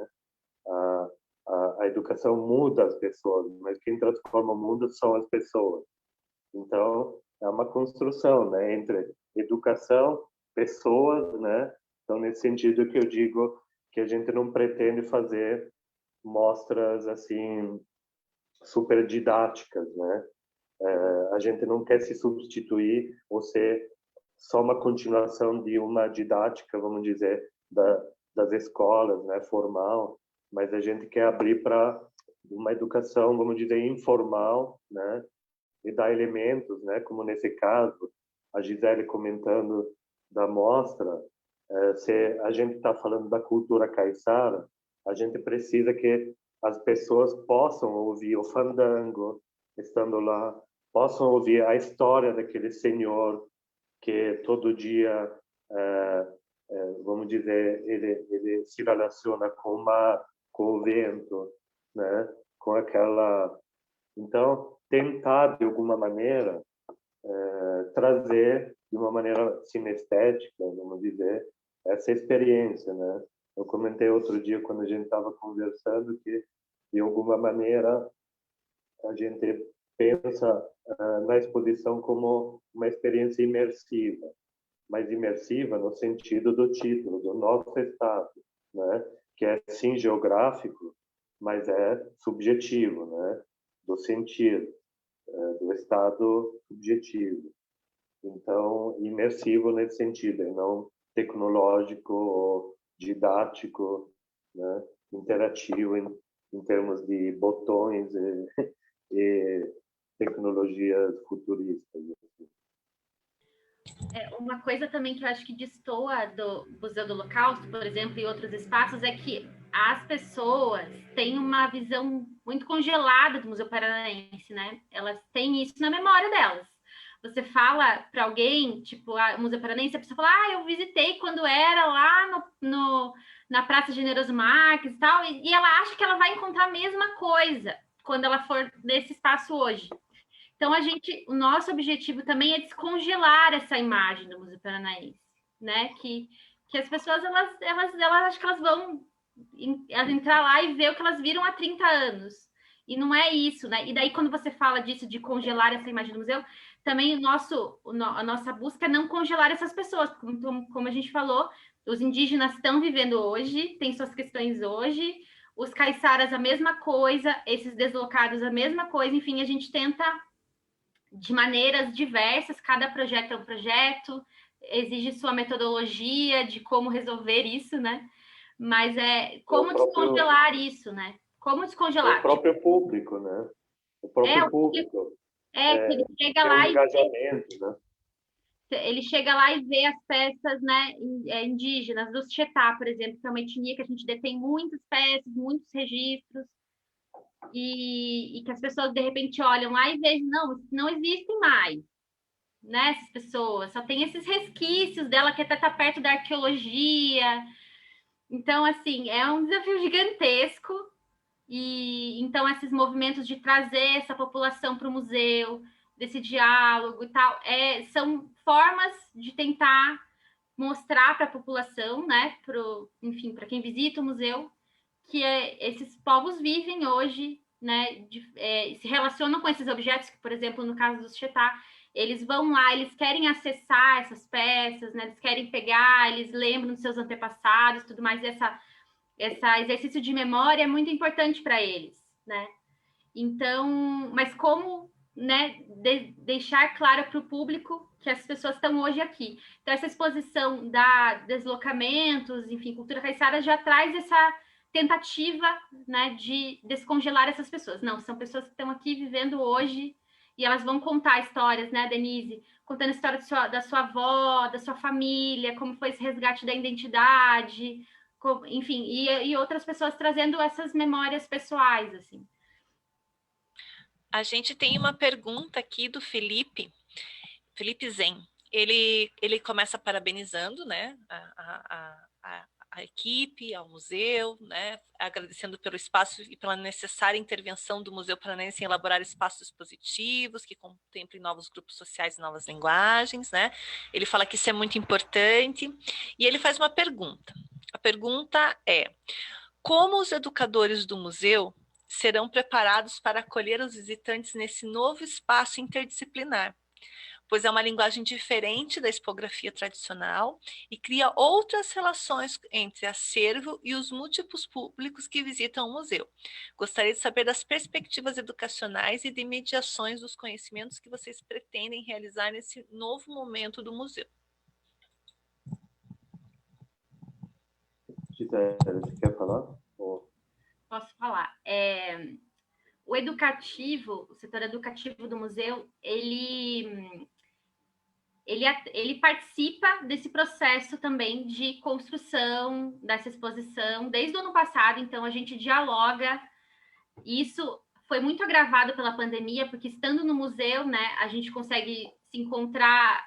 A educação muda as pessoas, mas quem transforma o mundo são as pessoas. Então, é uma construção, né, entre educação, pessoas, né? Então, nesse sentido que eu digo que a gente não pretende fazer mostras assim super didáticas, né? A gente não quer se substituir ou ser só uma continuação de uma didática, vamos dizer, das escolas, né, formal, mas a gente quer abrir para uma educação, vamos dizer, informal, né, e dar elementos, né, como nesse caso, a Gisele comentando da mostra, se a gente está falando da cultura caiçara, a gente precisa que as pessoas possam ouvir o fandango, estando lá, possam ouvir a história daquele senhor que todo dia, vamos dizer, ele se relaciona com o mar, com o vento, né? Com aquela... Então, tentar, de alguma maneira, trazer, de uma maneira sinestética, vamos dizer, essa experiência, né? Eu comentei outro dia, quando a gente estava conversando, que, de alguma maneira, a gente pensa na exposição como uma experiência imersiva, mas imersiva no sentido do título, do nosso estado, né? Que é sim geográfico, mas é subjetivo, né? Do sentir, do estado subjetivo. Então, imersivo nesse sentido, e não tecnológico, didático, né? Interativo em termos de botões e tecnologias futuristas. Uma coisa também que eu acho que destoa do Museu do Holocausto, por exemplo, e outros espaços, é que as pessoas têm uma visão muito congelada do Museu Paranaense, né? Elas têm isso na memória delas. Você fala para alguém, tipo, o Museu Paranaense, a pessoa fala, eu visitei quando era lá na Praça Generoso Marques e tal, e ela acha que ela vai encontrar a mesma coisa quando ela for nesse espaço hoje. Então, o nosso objetivo também é descongelar essa imagem do Museu Paranaense, né? Que as pessoas, elas acho que elas vão entrar lá e ver o que elas viram há 30 anos. E não é isso, né? E daí, quando você fala disso, de congelar essa imagem do museu, também a nossa busca é não congelar essas pessoas. Como a gente falou, os indígenas estão vivendo hoje, têm suas questões hoje, os caiçaras a mesma coisa, esses deslocados a mesma coisa, enfim, a gente tenta de maneiras diversas, cada projeto é um projeto, exige sua metodologia de como resolver isso, né? Mas como descongelar isso, né? Como descongelar? O próprio público, né? O próprio público. Que ele chega lá engajamento, né? Ele chega lá e vê as peças, né, indígenas, dos Chetá, por exemplo, que é uma etnia que a gente detém muitas peças, muitos registros, e que as pessoas de repente olham lá e vejam, não existem mais, né, essas pessoas, só tem esses resquícios dela que até está perto da arqueologia. Então, assim, é um desafio gigantesco, e então esses movimentos de trazer essa população para o museu, desse diálogo e tal, são formas de tentar mostrar para a população, né, enfim, para quem visita o museu, que esses povos vivem hoje, né, se relacionam com esses objetos, que, por exemplo, no caso dos Chetá, eles vão lá, eles querem acessar essas peças, né, eles querem pegar, eles lembram dos seus antepassados, tudo mais, esse exercício de memória é muito importante para eles, né? Então, mas como, né, deixar claro para o público que as pessoas estão hoje aqui. Então, essa exposição da deslocamentos, enfim, cultura caiçara já traz essa tentativa, né, de descongelar essas pessoas. Não, são pessoas que estão aqui vivendo hoje e elas vão contar histórias, né, Denise? Contando a história da sua avó, da sua família, como foi esse resgate da identidade, enfim, e outras pessoas trazendo essas memórias pessoais, assim. A gente tem uma pergunta aqui do Felipe Zen. Ele começa parabenizando, né, a equipe, ao museu, né, agradecendo pelo espaço e pela necessária intervenção do Museu Paranaense em elaborar espaços expositivos que contemplem novos grupos sociais e novas linguagens, né? Ele fala que isso é muito importante e ele faz uma pergunta. A pergunta é: como os educadores do museu serão preparados para acolher os visitantes nesse novo espaço interdisciplinar? Pois é uma linguagem diferente da expografia tradicional e cria outras relações entre acervo e os múltiplos públicos que visitam o museu. Gostaria de saber das perspectivas educacionais e de mediações dos conhecimentos que vocês pretendem realizar nesse novo momento do museu. Gisele, você quer falar? Posso falar. O setor educativo do museu, ele participa desse processo também de construção dessa exposição desde o ano passado, então a gente dialoga. Isso foi muito agravado pela pandemia, porque estando no museu, né, a gente consegue se encontrar,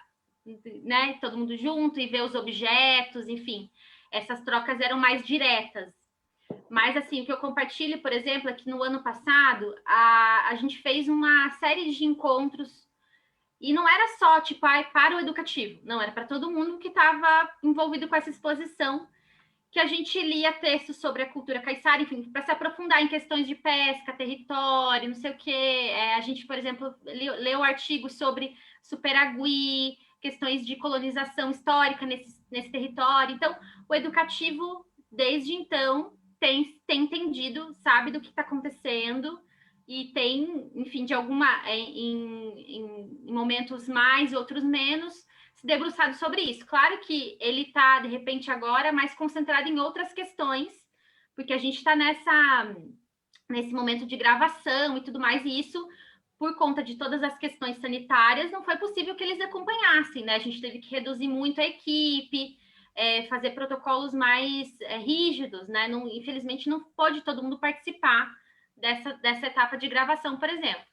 né, todo mundo junto e ver os objetos, enfim, essas trocas eram mais diretas. Mas, assim, o que eu compartilho, por exemplo, é que no ano passado a gente fez uma série de encontros e não era só, tipo, para o educativo. Não, era para todo mundo que estava envolvido com essa exposição, que a gente lia textos sobre a cultura caiçara, enfim, para se aprofundar em questões de pesca, território, não sei o quê. A gente, por exemplo, leu artigos sobre Superagui, questões de colonização histórica nesse território. Então, o educativo, desde então, tem entendido, sabe do que está acontecendo, e tem, enfim, de alguma, em momentos mais, outros menos, se debruçado sobre isso. Claro que ele está, de repente, agora mais concentrado em outras questões, porque a gente está nesse momento de gravação e tudo mais, e isso, por conta de todas as questões sanitárias, não foi possível que eles acompanhassem, né? A gente teve que reduzir muito a equipe, fazer protocolos mais rígidos, né? Não, infelizmente, não pôde todo mundo participar dessa etapa de gravação, por exemplo.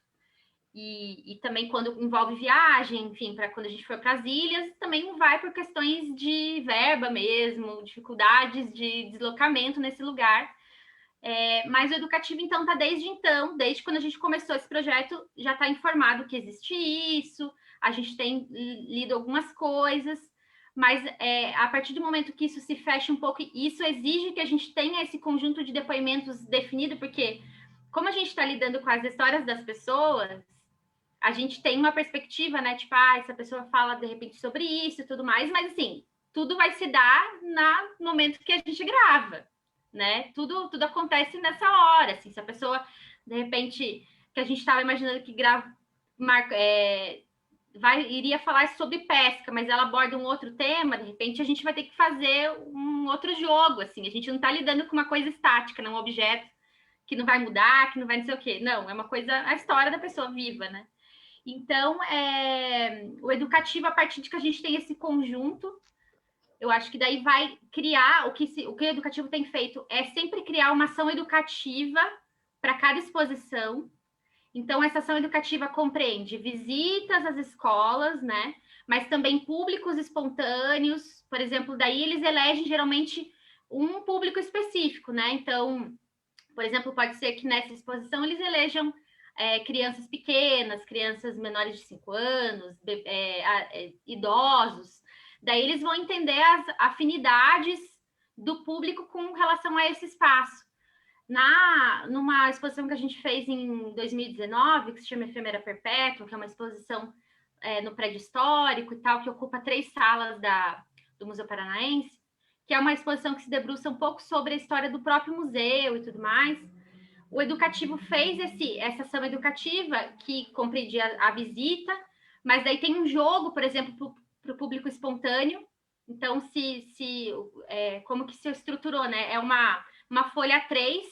E também quando envolve viagem, enfim, para quando a gente for para as ilhas, também vai por questões de verba mesmo, dificuldades de deslocamento nesse lugar. Mas o educativo, então, desde quando a gente começou esse projeto, já está informado que existe isso, a gente tem lido algumas coisas, mas a partir do momento que isso se fecha um pouco, isso exige que a gente tenha esse conjunto de depoimentos definido, porque como a gente está lidando com as histórias das pessoas, a gente tem uma perspectiva, né? Tipo, essa pessoa fala de repente sobre isso e tudo mais, mas assim, tudo vai se dar no momento que a gente grava, né? Tudo acontece nessa hora, assim, se a pessoa, de repente, que a gente estava imaginando que iria falar sobre pesca, mas ela aborda um outro tema, de repente a gente vai ter que fazer um outro jogo, assim, a gente não está lidando com uma coisa estática, não um objeto que não vai mudar, que não vai não sei o quê. Não, é uma coisa, a história da pessoa viva, né? Então, o educativo, a partir de que a gente tem esse conjunto, eu acho que daí vai criar, o que o educativo tem feito é sempre criar uma ação educativa para cada exposição. Então, essa ação educativa compreende visitas às escolas, né? Mas também públicos espontâneos. Por exemplo, daí eles elegem geralmente um público específico, né? Então, por exemplo, pode ser que nessa exposição eles elejam crianças pequenas, crianças menores de 5 anos, idosos. Daí eles vão entender as afinidades do público com relação a esse espaço. Numa exposição que a gente fez em 2019, que se chama Efêmera Perpétua, que é uma exposição no prédio histórico e tal, que ocupa 3 salas do Museu Paranaense, que é uma exposição que se debruça um pouco sobre a história do próprio museu e tudo mais. O educativo fez essa ação educativa que compreendia a visita, mas daí tem um jogo, por exemplo, para o público espontâneo. Então, como que se estruturou, né? É uma folha 3,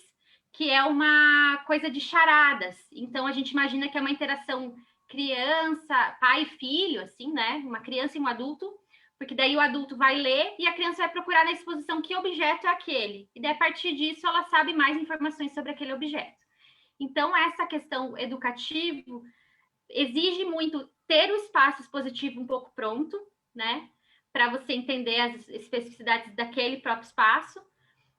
que é uma coisa de charadas. Então, a gente imagina que é uma interação criança, pai e filho, assim, né? Uma criança e um adulto, porque daí o adulto vai ler e a criança vai procurar na exposição que objeto é aquele. E daí, a partir disso, ela sabe mais informações sobre aquele objeto. Então, essa questão educativa exige muito ter o espaço expositivo um pouco pronto, né? Para você entender as especificidades daquele próprio espaço,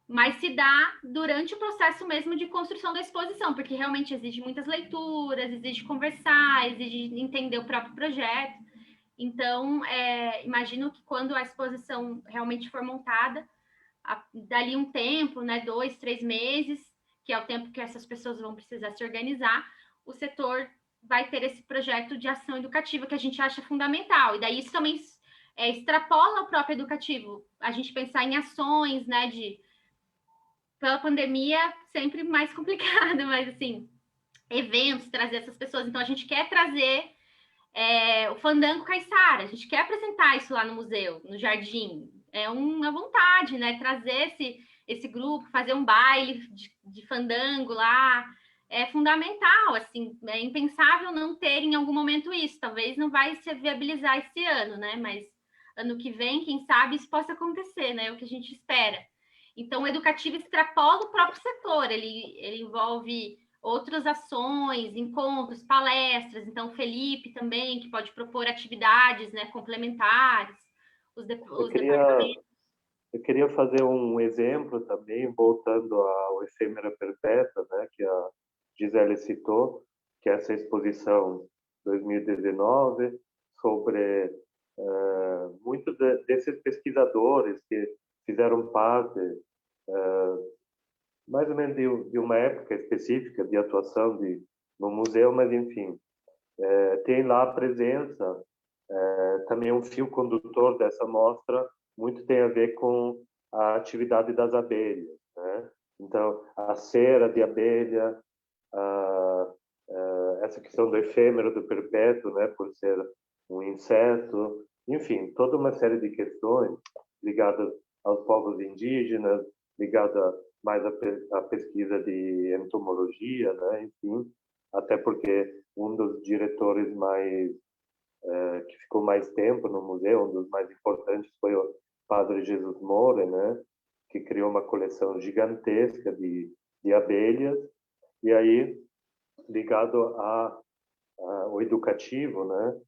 mas se dá durante o processo mesmo de construção da exposição, porque realmente exige muitas leituras, exige conversar, exige entender o próprio projeto. Então, imagino que quando a exposição realmente for montada, dali um tempo, né, 2, 3 meses, que é o tempo que essas pessoas vão precisar se organizar, o setor vai ter esse projeto de ação educativa que a gente acha fundamental. E daí isso também extrapola o próprio educativo. A gente pensar em ações, né, pela pandemia, sempre mais complicado, mas assim, eventos, trazer essas pessoas. Então, a gente quer trazer o Fandango Caiçara, a gente quer apresentar isso lá no museu, no jardim. É uma vontade, né? Trazer esse grupo, fazer um baile de fandango lá. É fundamental, assim, é impensável não ter em algum momento isso. Talvez não vai se viabilizar esse ano, né? Mas ano que vem, quem sabe, isso possa acontecer, né? É o que a gente espera. Então, o educativo extrapola o próprio setor, ele envolve outras ações, encontros, palestras. Então, o Felipe também, que pode propor atividades, né, complementares. Eu queria fazer um exemplo também, voltando ao Efêmera Perpétua, né, que a Gisele citou, que é essa exposição 2019 sobre muitos desses pesquisadores que fizeram parte mais ou menos de uma época específica de atuação no museu, mas enfim, tem lá a presença, também um fio condutor dessa mostra, muito tem a ver com a atividade das abelhas, né? Então, a cera de abelha, essa questão do efêmero, do perpétuo, né, por ser um inseto, enfim, toda uma série de questões ligadas aos povos indígenas, ligada mais à pesquisa de entomologia, né, enfim, até porque um dos diretores que ficou mais tempo no museu, um dos mais importantes, foi o Padre Jesus Moura, né, que criou uma coleção gigantesca de abelhas, e aí, ligado ao educativo, né,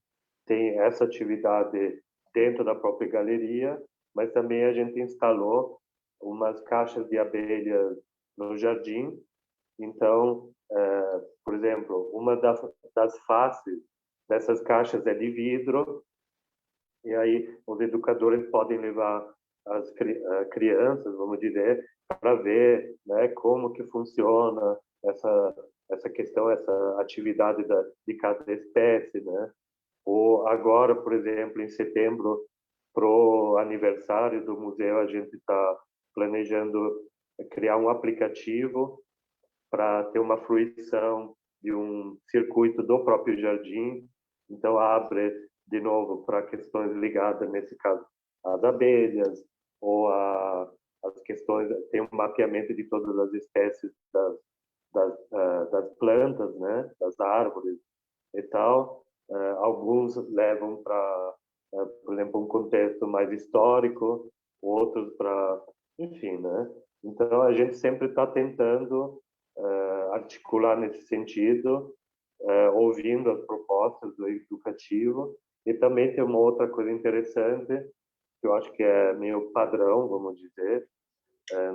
tem essa atividade dentro da própria galeria, mas também a gente instalou umas caixas de abelhas no jardim. Então, por exemplo, uma das faces dessas caixas é de vidro, e aí os educadores podem levar as crianças, vamos dizer, para ver, né, como que funciona essa questão, essa atividade de cada espécie, né? Ou agora, por exemplo, em setembro, pro aniversário do museu, a gente está planejando criar um aplicativo para ter uma fruição de um circuito do próprio jardim. Então, abre de novo para questões ligadas, nesse caso, às abelhas, ou as questões, tem um mapeamento de todas as espécies das plantas, né, das árvores e tal. Alguns levam para, por exemplo, um contexto mais histórico, outros para, enfim, né? Então, a gente sempre está tentando articular nesse sentido, ouvindo as propostas do educativo. E também tem uma outra coisa interessante, que eu acho que é meio padrão, vamos dizer,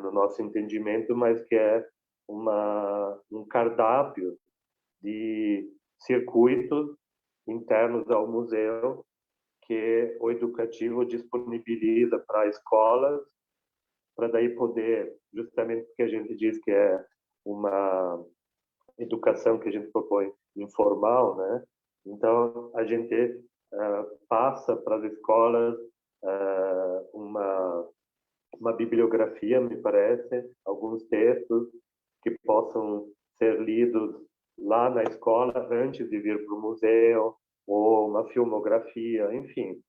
no nosso entendimento, mas que é um cardápio de circuitos internos ao museu que o educativo disponibiliza para escolas, para daí poder, justamente porque a gente diz que é uma educação que a gente propõe informal, né? Então, a gente passa para as escolas uma bibliografia, me parece, alguns textos que possam ser lidos lá na escola antes de vir para o museu, ou uma filmografia, enfim,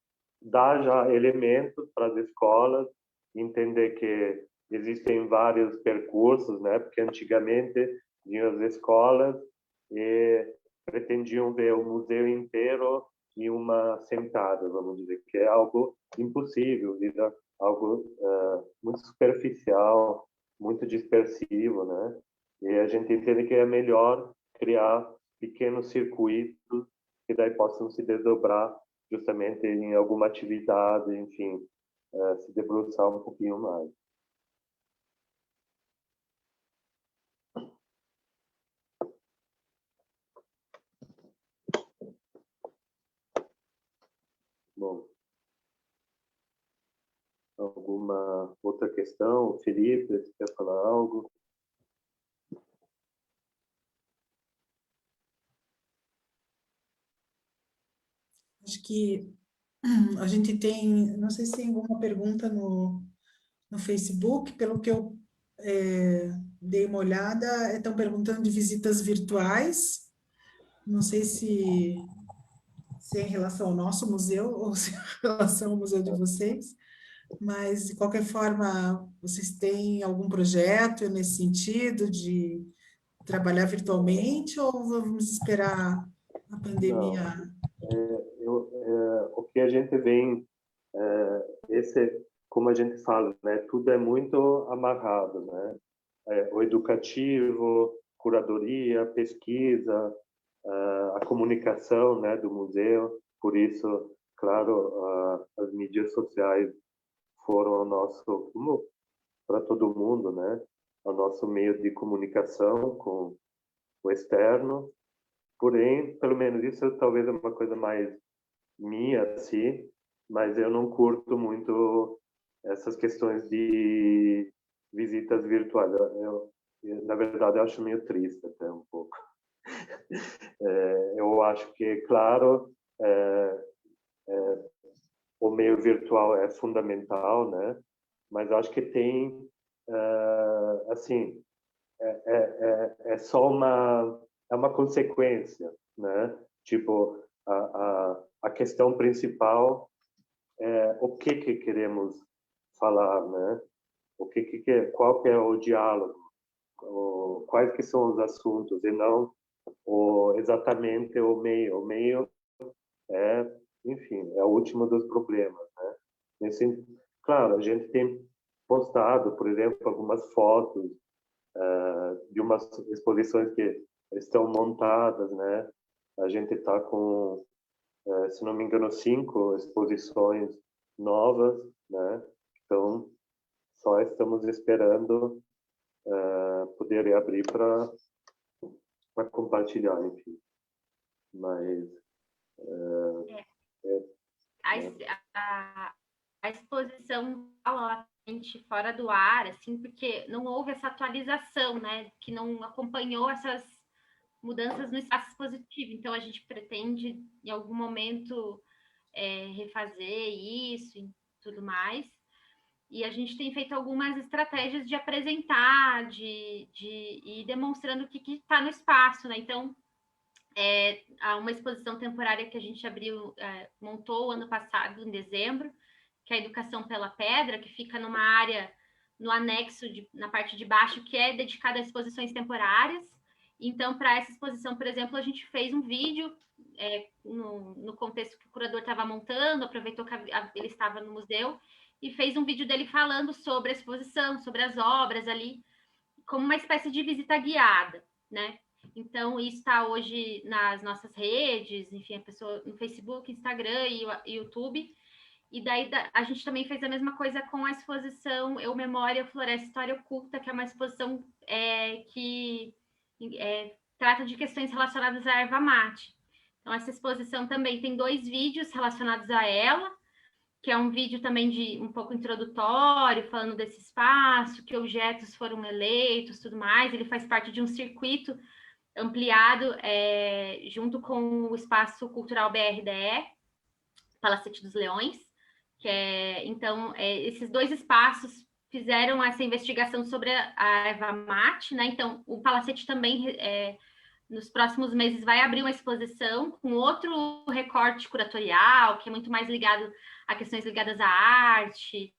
dá já elementos para as escolas entender que existem vários percursos, né? Porque antigamente vinham as escolas e pretendiam ver o museu inteiro em uma sentada, vamos dizer, que é algo impossível, vira algo muito superficial, muito dispersivo, né? E a gente entende que é melhor criar pequenos circuitos que daí possam se desdobrar justamente em alguma atividade, enfim, se debruçar um pouquinho mais. Bom, alguma outra questão? Felipe, você quer falar algo? Acho que a gente tem, não sei se tem alguma pergunta no Facebook, pelo que eu dei uma olhada, estão perguntando de visitas virtuais. Não sei se é em relação ao nosso museu ou se é em relação ao museu de vocês, mas, de qualquer forma, vocês têm algum projeto nesse sentido de trabalhar virtualmente ou vamos esperar a pandemia? O que a gente vem, como a gente fala, né, tudo é muito amarrado, né? O educativo, curadoria, pesquisa, a comunicação, né, do museu. Por isso, claro, as mídias sociais foram o nosso, como para todo mundo, né, o nosso meio de comunicação com o externo. Porém, pelo menos isso talvez é uma coisa mais minha, assim, mas eu não curto muito essas questões de visitas virtuais. Na verdade, eu acho meio triste até um pouco. Eu acho que, claro, o meio virtual é fundamental, né? Mas acho que tem, assim, é só uma consequência, né? Tipo, a questão principal é o que queremos falar, né? Qual que é o diálogo, quais que são os assuntos, e não exatamente o meio. O meio é, enfim, é o último dos problemas, né? Claro, a gente tem postado, por exemplo, algumas fotos de umas exposições que estão montadas, né? A gente está com, se não me engano, 5 exposições novas, né? Então, só estamos esperando poder abrir para compartilhar, enfim. Mas a exposição fora do ar, assim, porque não houve essa atualização, né? Que não acompanhou essas mudanças no espaço expositivo. Então, a gente pretende, em algum momento, refazer isso e tudo mais. E a gente tem feito algumas estratégias de apresentar, de ir demonstrando o que está no espaço, né? Então, há uma exposição temporária que a gente montou ano passado, em dezembro, que é a Educação pela Pedra, que fica numa área no anexo, na parte de baixo, que é dedicada a exposições temporárias. Então, para essa exposição, por exemplo, a gente fez um vídeo no contexto que o curador estava montando, aproveitou que ele estava no museu, e fez um vídeo dele falando sobre a exposição, sobre as obras ali, como uma espécie de visita guiada, né? Então, isso está hoje nas nossas redes, enfim, a pessoa no Facebook, Instagram e YouTube. E daí a gente também fez a mesma coisa com a exposição Eu Memória, Floresta, História Oculta, que é uma exposição que trata de questões relacionadas à erva mate. Então, essa exposição também tem 2 vídeos relacionados a ela, que é um vídeo também de um pouco introdutório, falando desse espaço, que objetos foram eleitos, tudo mais. Ele faz parte de um circuito ampliado junto com o Espaço Cultural BRDE, Palacete dos Leões, então, esses 2 espaços fizeram essa investigação sobre a erva mate, né? Então, o Palacete também, nos próximos meses, vai abrir uma exposição com outro recorte curatorial, que é muito mais ligado a questões ligadas à arte,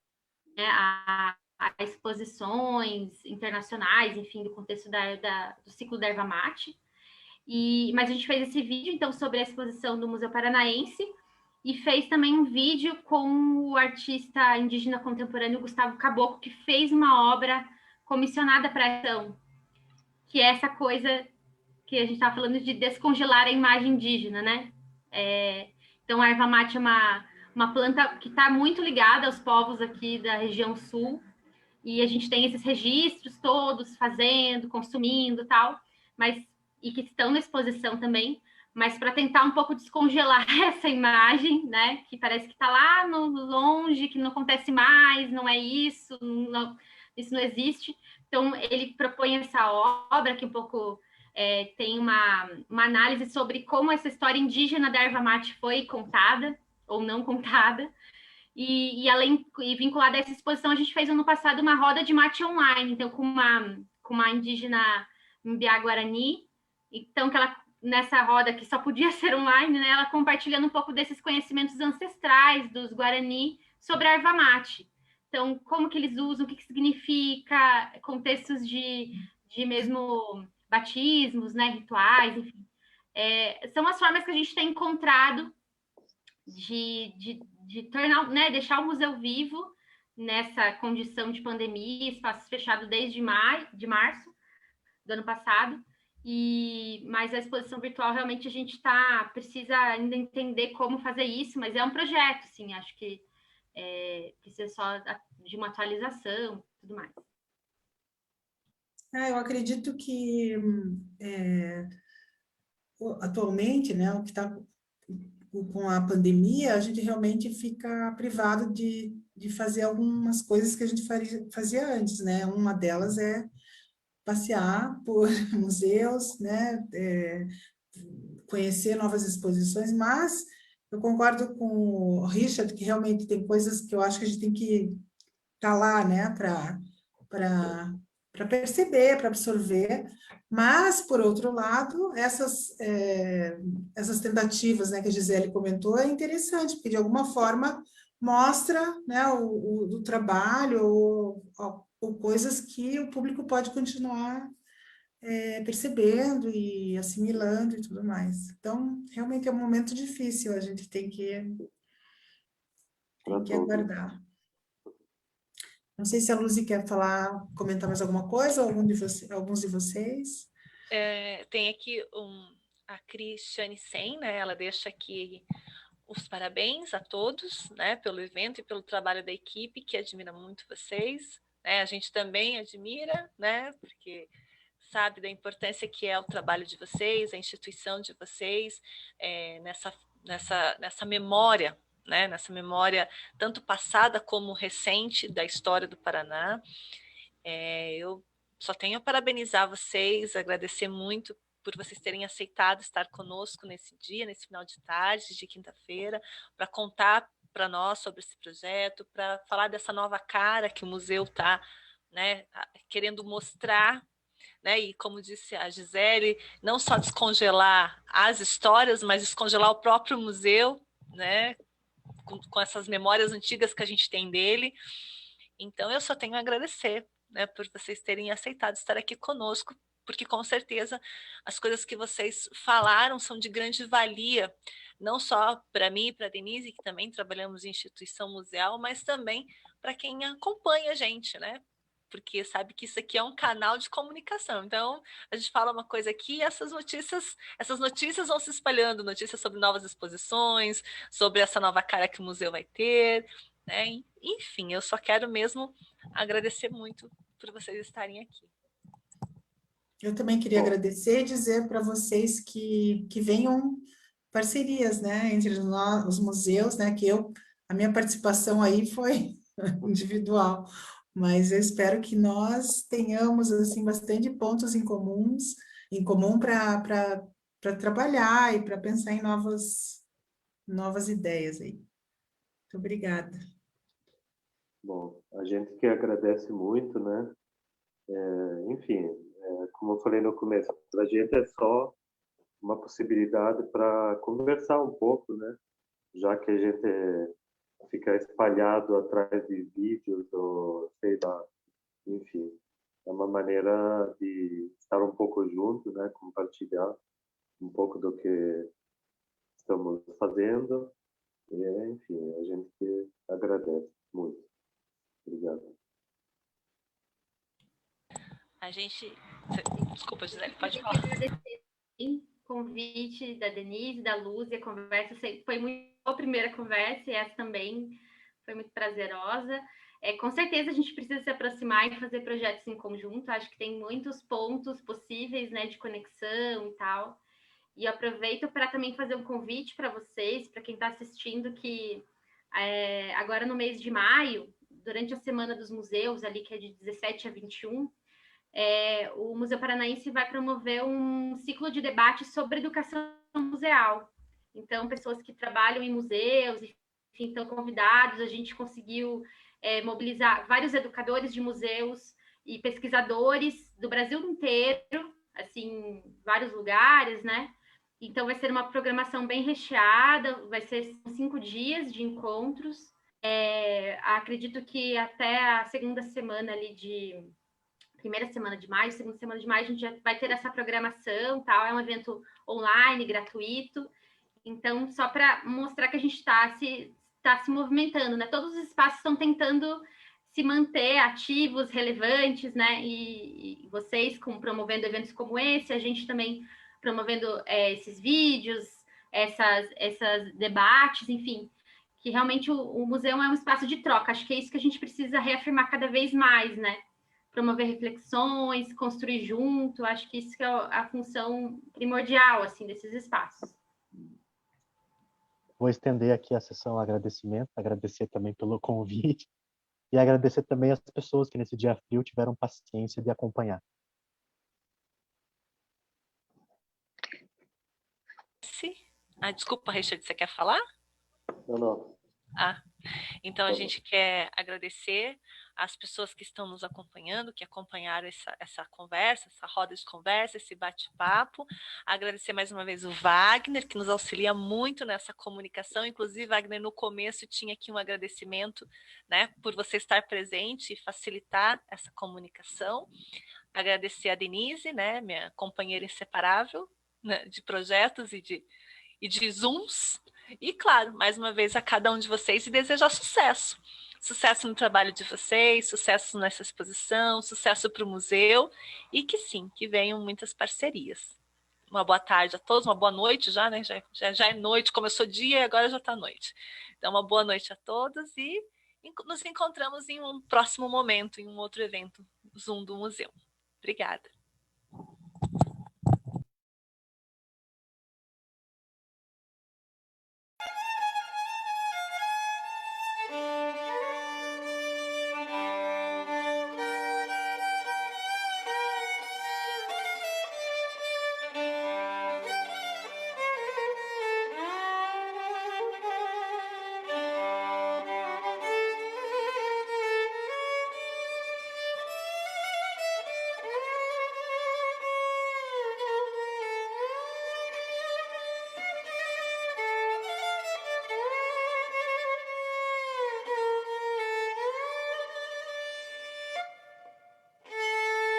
né? a exposições internacionais, enfim, do contexto do ciclo da erva mate. Mas a gente fez esse vídeo, então, sobre a exposição do Museu Paranaense, e fez também um vídeo com o artista indígena contemporâneo Gustavo Caboclo, que fez uma obra comissionada para a ação, que é essa coisa que a gente estava falando de descongelar a imagem indígena, né? Então, a erva mate é uma planta que está muito ligada aos povos aqui da região sul, e a gente tem esses registros todos fazendo, consumindo, tal, e que estão na exposição também, mas para tentar um pouco descongelar essa imagem, né, que parece que está lá no longe, que não acontece mais, não é isso, isso não existe. Então, ele propõe essa obra que um pouco tem uma análise sobre como essa história indígena da erva mate foi contada ou não contada. E vinculada a essa exposição, a gente fez ano passado uma roda de mate online, então com uma indígena Mbiá Guarani, então que ela, nessa roda que só podia ser online, né, ela compartilhando um pouco desses conhecimentos ancestrais dos Guarani sobre a erva mate. Então, como que eles usam, o que significa, contextos de mesmo batismos, né, rituais, enfim. São as formas que a gente tem encontrado de tornar, né, deixar o museu vivo nessa condição de pandemia, espaços fechados desde março do ano passado, mas a exposição virtual realmente a gente precisa ainda entender como fazer isso, mas é um projeto, assim, acho que precisa só de uma atualização e tudo mais. Eu acredito que atualmente, né, o que está com a pandemia, a gente realmente fica privado de fazer algumas coisas que a gente fazia antes, né? Uma delas é passear por museus, né? Conhecer novas exposições, mas eu concordo com o Richard que realmente tem coisas que eu acho que a gente tem que estar lá, né? Para perceber, para absorver, mas, por outro lado, essas tentativas, né, que a Gisele comentou, é interessante, porque de alguma forma mostra, né, o trabalho ou coisas que o público pode continuar percebendo e assimilando e tudo mais. Então, realmente é um momento difícil, a gente tem que aguardar. Não sei se a Luzi quer falar, comentar mais alguma coisa, ou alguns de vocês. Tem aqui a Cristiane Sen, né? Ela deixa aqui os parabéns a todos, né, pelo evento e pelo trabalho da equipe, que admira muito vocês. Né? A gente também admira, né, porque sabe da importância que é o trabalho de vocês, a instituição de vocês, nessa memória, né, nessa memória tanto passada como recente da história do Paraná. Eu só tenho a parabenizar vocês, agradecer muito por vocês terem aceitado estar conosco nesse dia, nesse final de tarde, de quinta-feira, para contar para nós sobre esse projeto, para falar dessa nova cara que o museu está, né, querendo mostrar, né, e como disse a Gisele, não só descongelar as histórias, mas descongelar o próprio museu, né, com essas memórias antigas que a gente tem dele. Então, eu só tenho a agradecer, né, por vocês terem aceitado estar aqui conosco, porque com certeza as coisas que vocês falaram são de grande valia, não só para mim e para a Denise, que também trabalhamos em instituição museal, mas também para quem acompanha a gente, né? Porque sabe que isso aqui é um canal de comunicação. Então, a gente fala uma coisa aqui e essas notícias vão se espalhando, notícias sobre novas exposições, sobre essa nova cara que o museu vai ter, né? Enfim, eu só quero mesmo agradecer muito por vocês estarem aqui. Eu também queria agradecer e dizer para vocês que venham parcerias, né, entre nós, os museus, né, a minha participação aí foi individual, mas eu espero que nós tenhamos, assim, bastante pontos em comum para trabalhar e para pensar em novas ideias aí. Muito obrigada. Bom, a gente que agradece muito, né? Enfim, como eu falei no começo, a gente é só uma possibilidade para conversar um pouco, né? Já que a gente fica espalhado atrás de vídeos ou sei lá, enfim, é uma maneira de estar um pouco junto, né? Compartilhar um pouco do que estamos fazendo e, enfim, a gente que agradece muito. Obrigado. A gente... Desculpa, Gisele, pode falar. O convite da Denise, da Luz, e a conversa foi muito boa a primeira conversa, e essa também foi muito prazerosa. Com certeza a gente precisa se aproximar e fazer projetos em conjunto, acho que tem muitos pontos possíveis, né, de conexão e tal. E eu aproveito para também fazer um convite para vocês, para quem está assistindo, que agora no mês de maio, durante a Semana dos Museus, ali que é de 17 a 21, o Museu Paranaense vai promover um ciclo de debate sobre educação museal. Então, pessoas que trabalham em museus, enfim, estão convidados. A gente conseguiu mobilizar vários educadores de museus e pesquisadores do Brasil inteiro, assim, vários lugares, né? Então, vai ser uma programação bem recheada, vai ser 5 dias de encontros. Acredito que até a segunda semana ali primeira semana de maio, segunda semana de maio, a gente já vai ter essa programação, tal. É um evento online, gratuito. Então, só para mostrar que a gente está se movimentando, né? Todos os espaços estão tentando se manter ativos, relevantes, né? E vocês promovendo eventos como esse, a gente também promovendo esses vídeos, essas debates, enfim, que realmente o museu é um espaço de troca. Acho que é isso que a gente precisa reafirmar cada vez mais, né? Promover reflexões, construir junto, acho que isso que é a função primordial, assim, desses espaços. Vou estender aqui a sessão agradecimento, agradecer também pelo convite e agradecer também as pessoas que nesse dia frio tiveram paciência de acompanhar. Desculpa, Richard, você quer falar? Não. Então a gente quer agradecer as pessoas que estão nos acompanhando, que acompanharam essa conversa, essa roda de conversa, esse bate-papo. Agradecer mais uma vez o Wagner, que nos auxilia muito nessa comunicação. Inclusive, Wagner, no começo tinha aqui um agradecimento, né, por você estar presente e facilitar essa comunicação. Agradecer a Denise, né, minha companheira inseparável, né, de projetos e de Zooms. E, claro, mais uma vez a cada um de vocês e desejar sucesso. Sucesso no trabalho de vocês, sucesso nessa exposição, sucesso para o museu e que sim, que venham muitas parcerias. Uma boa tarde a todos, uma boa noite já, né? Já é noite, começou dia e agora já está noite. Então, uma boa noite a todos e nos encontramos em um próximo momento, em um outro evento Zoom do museu. Obrigada.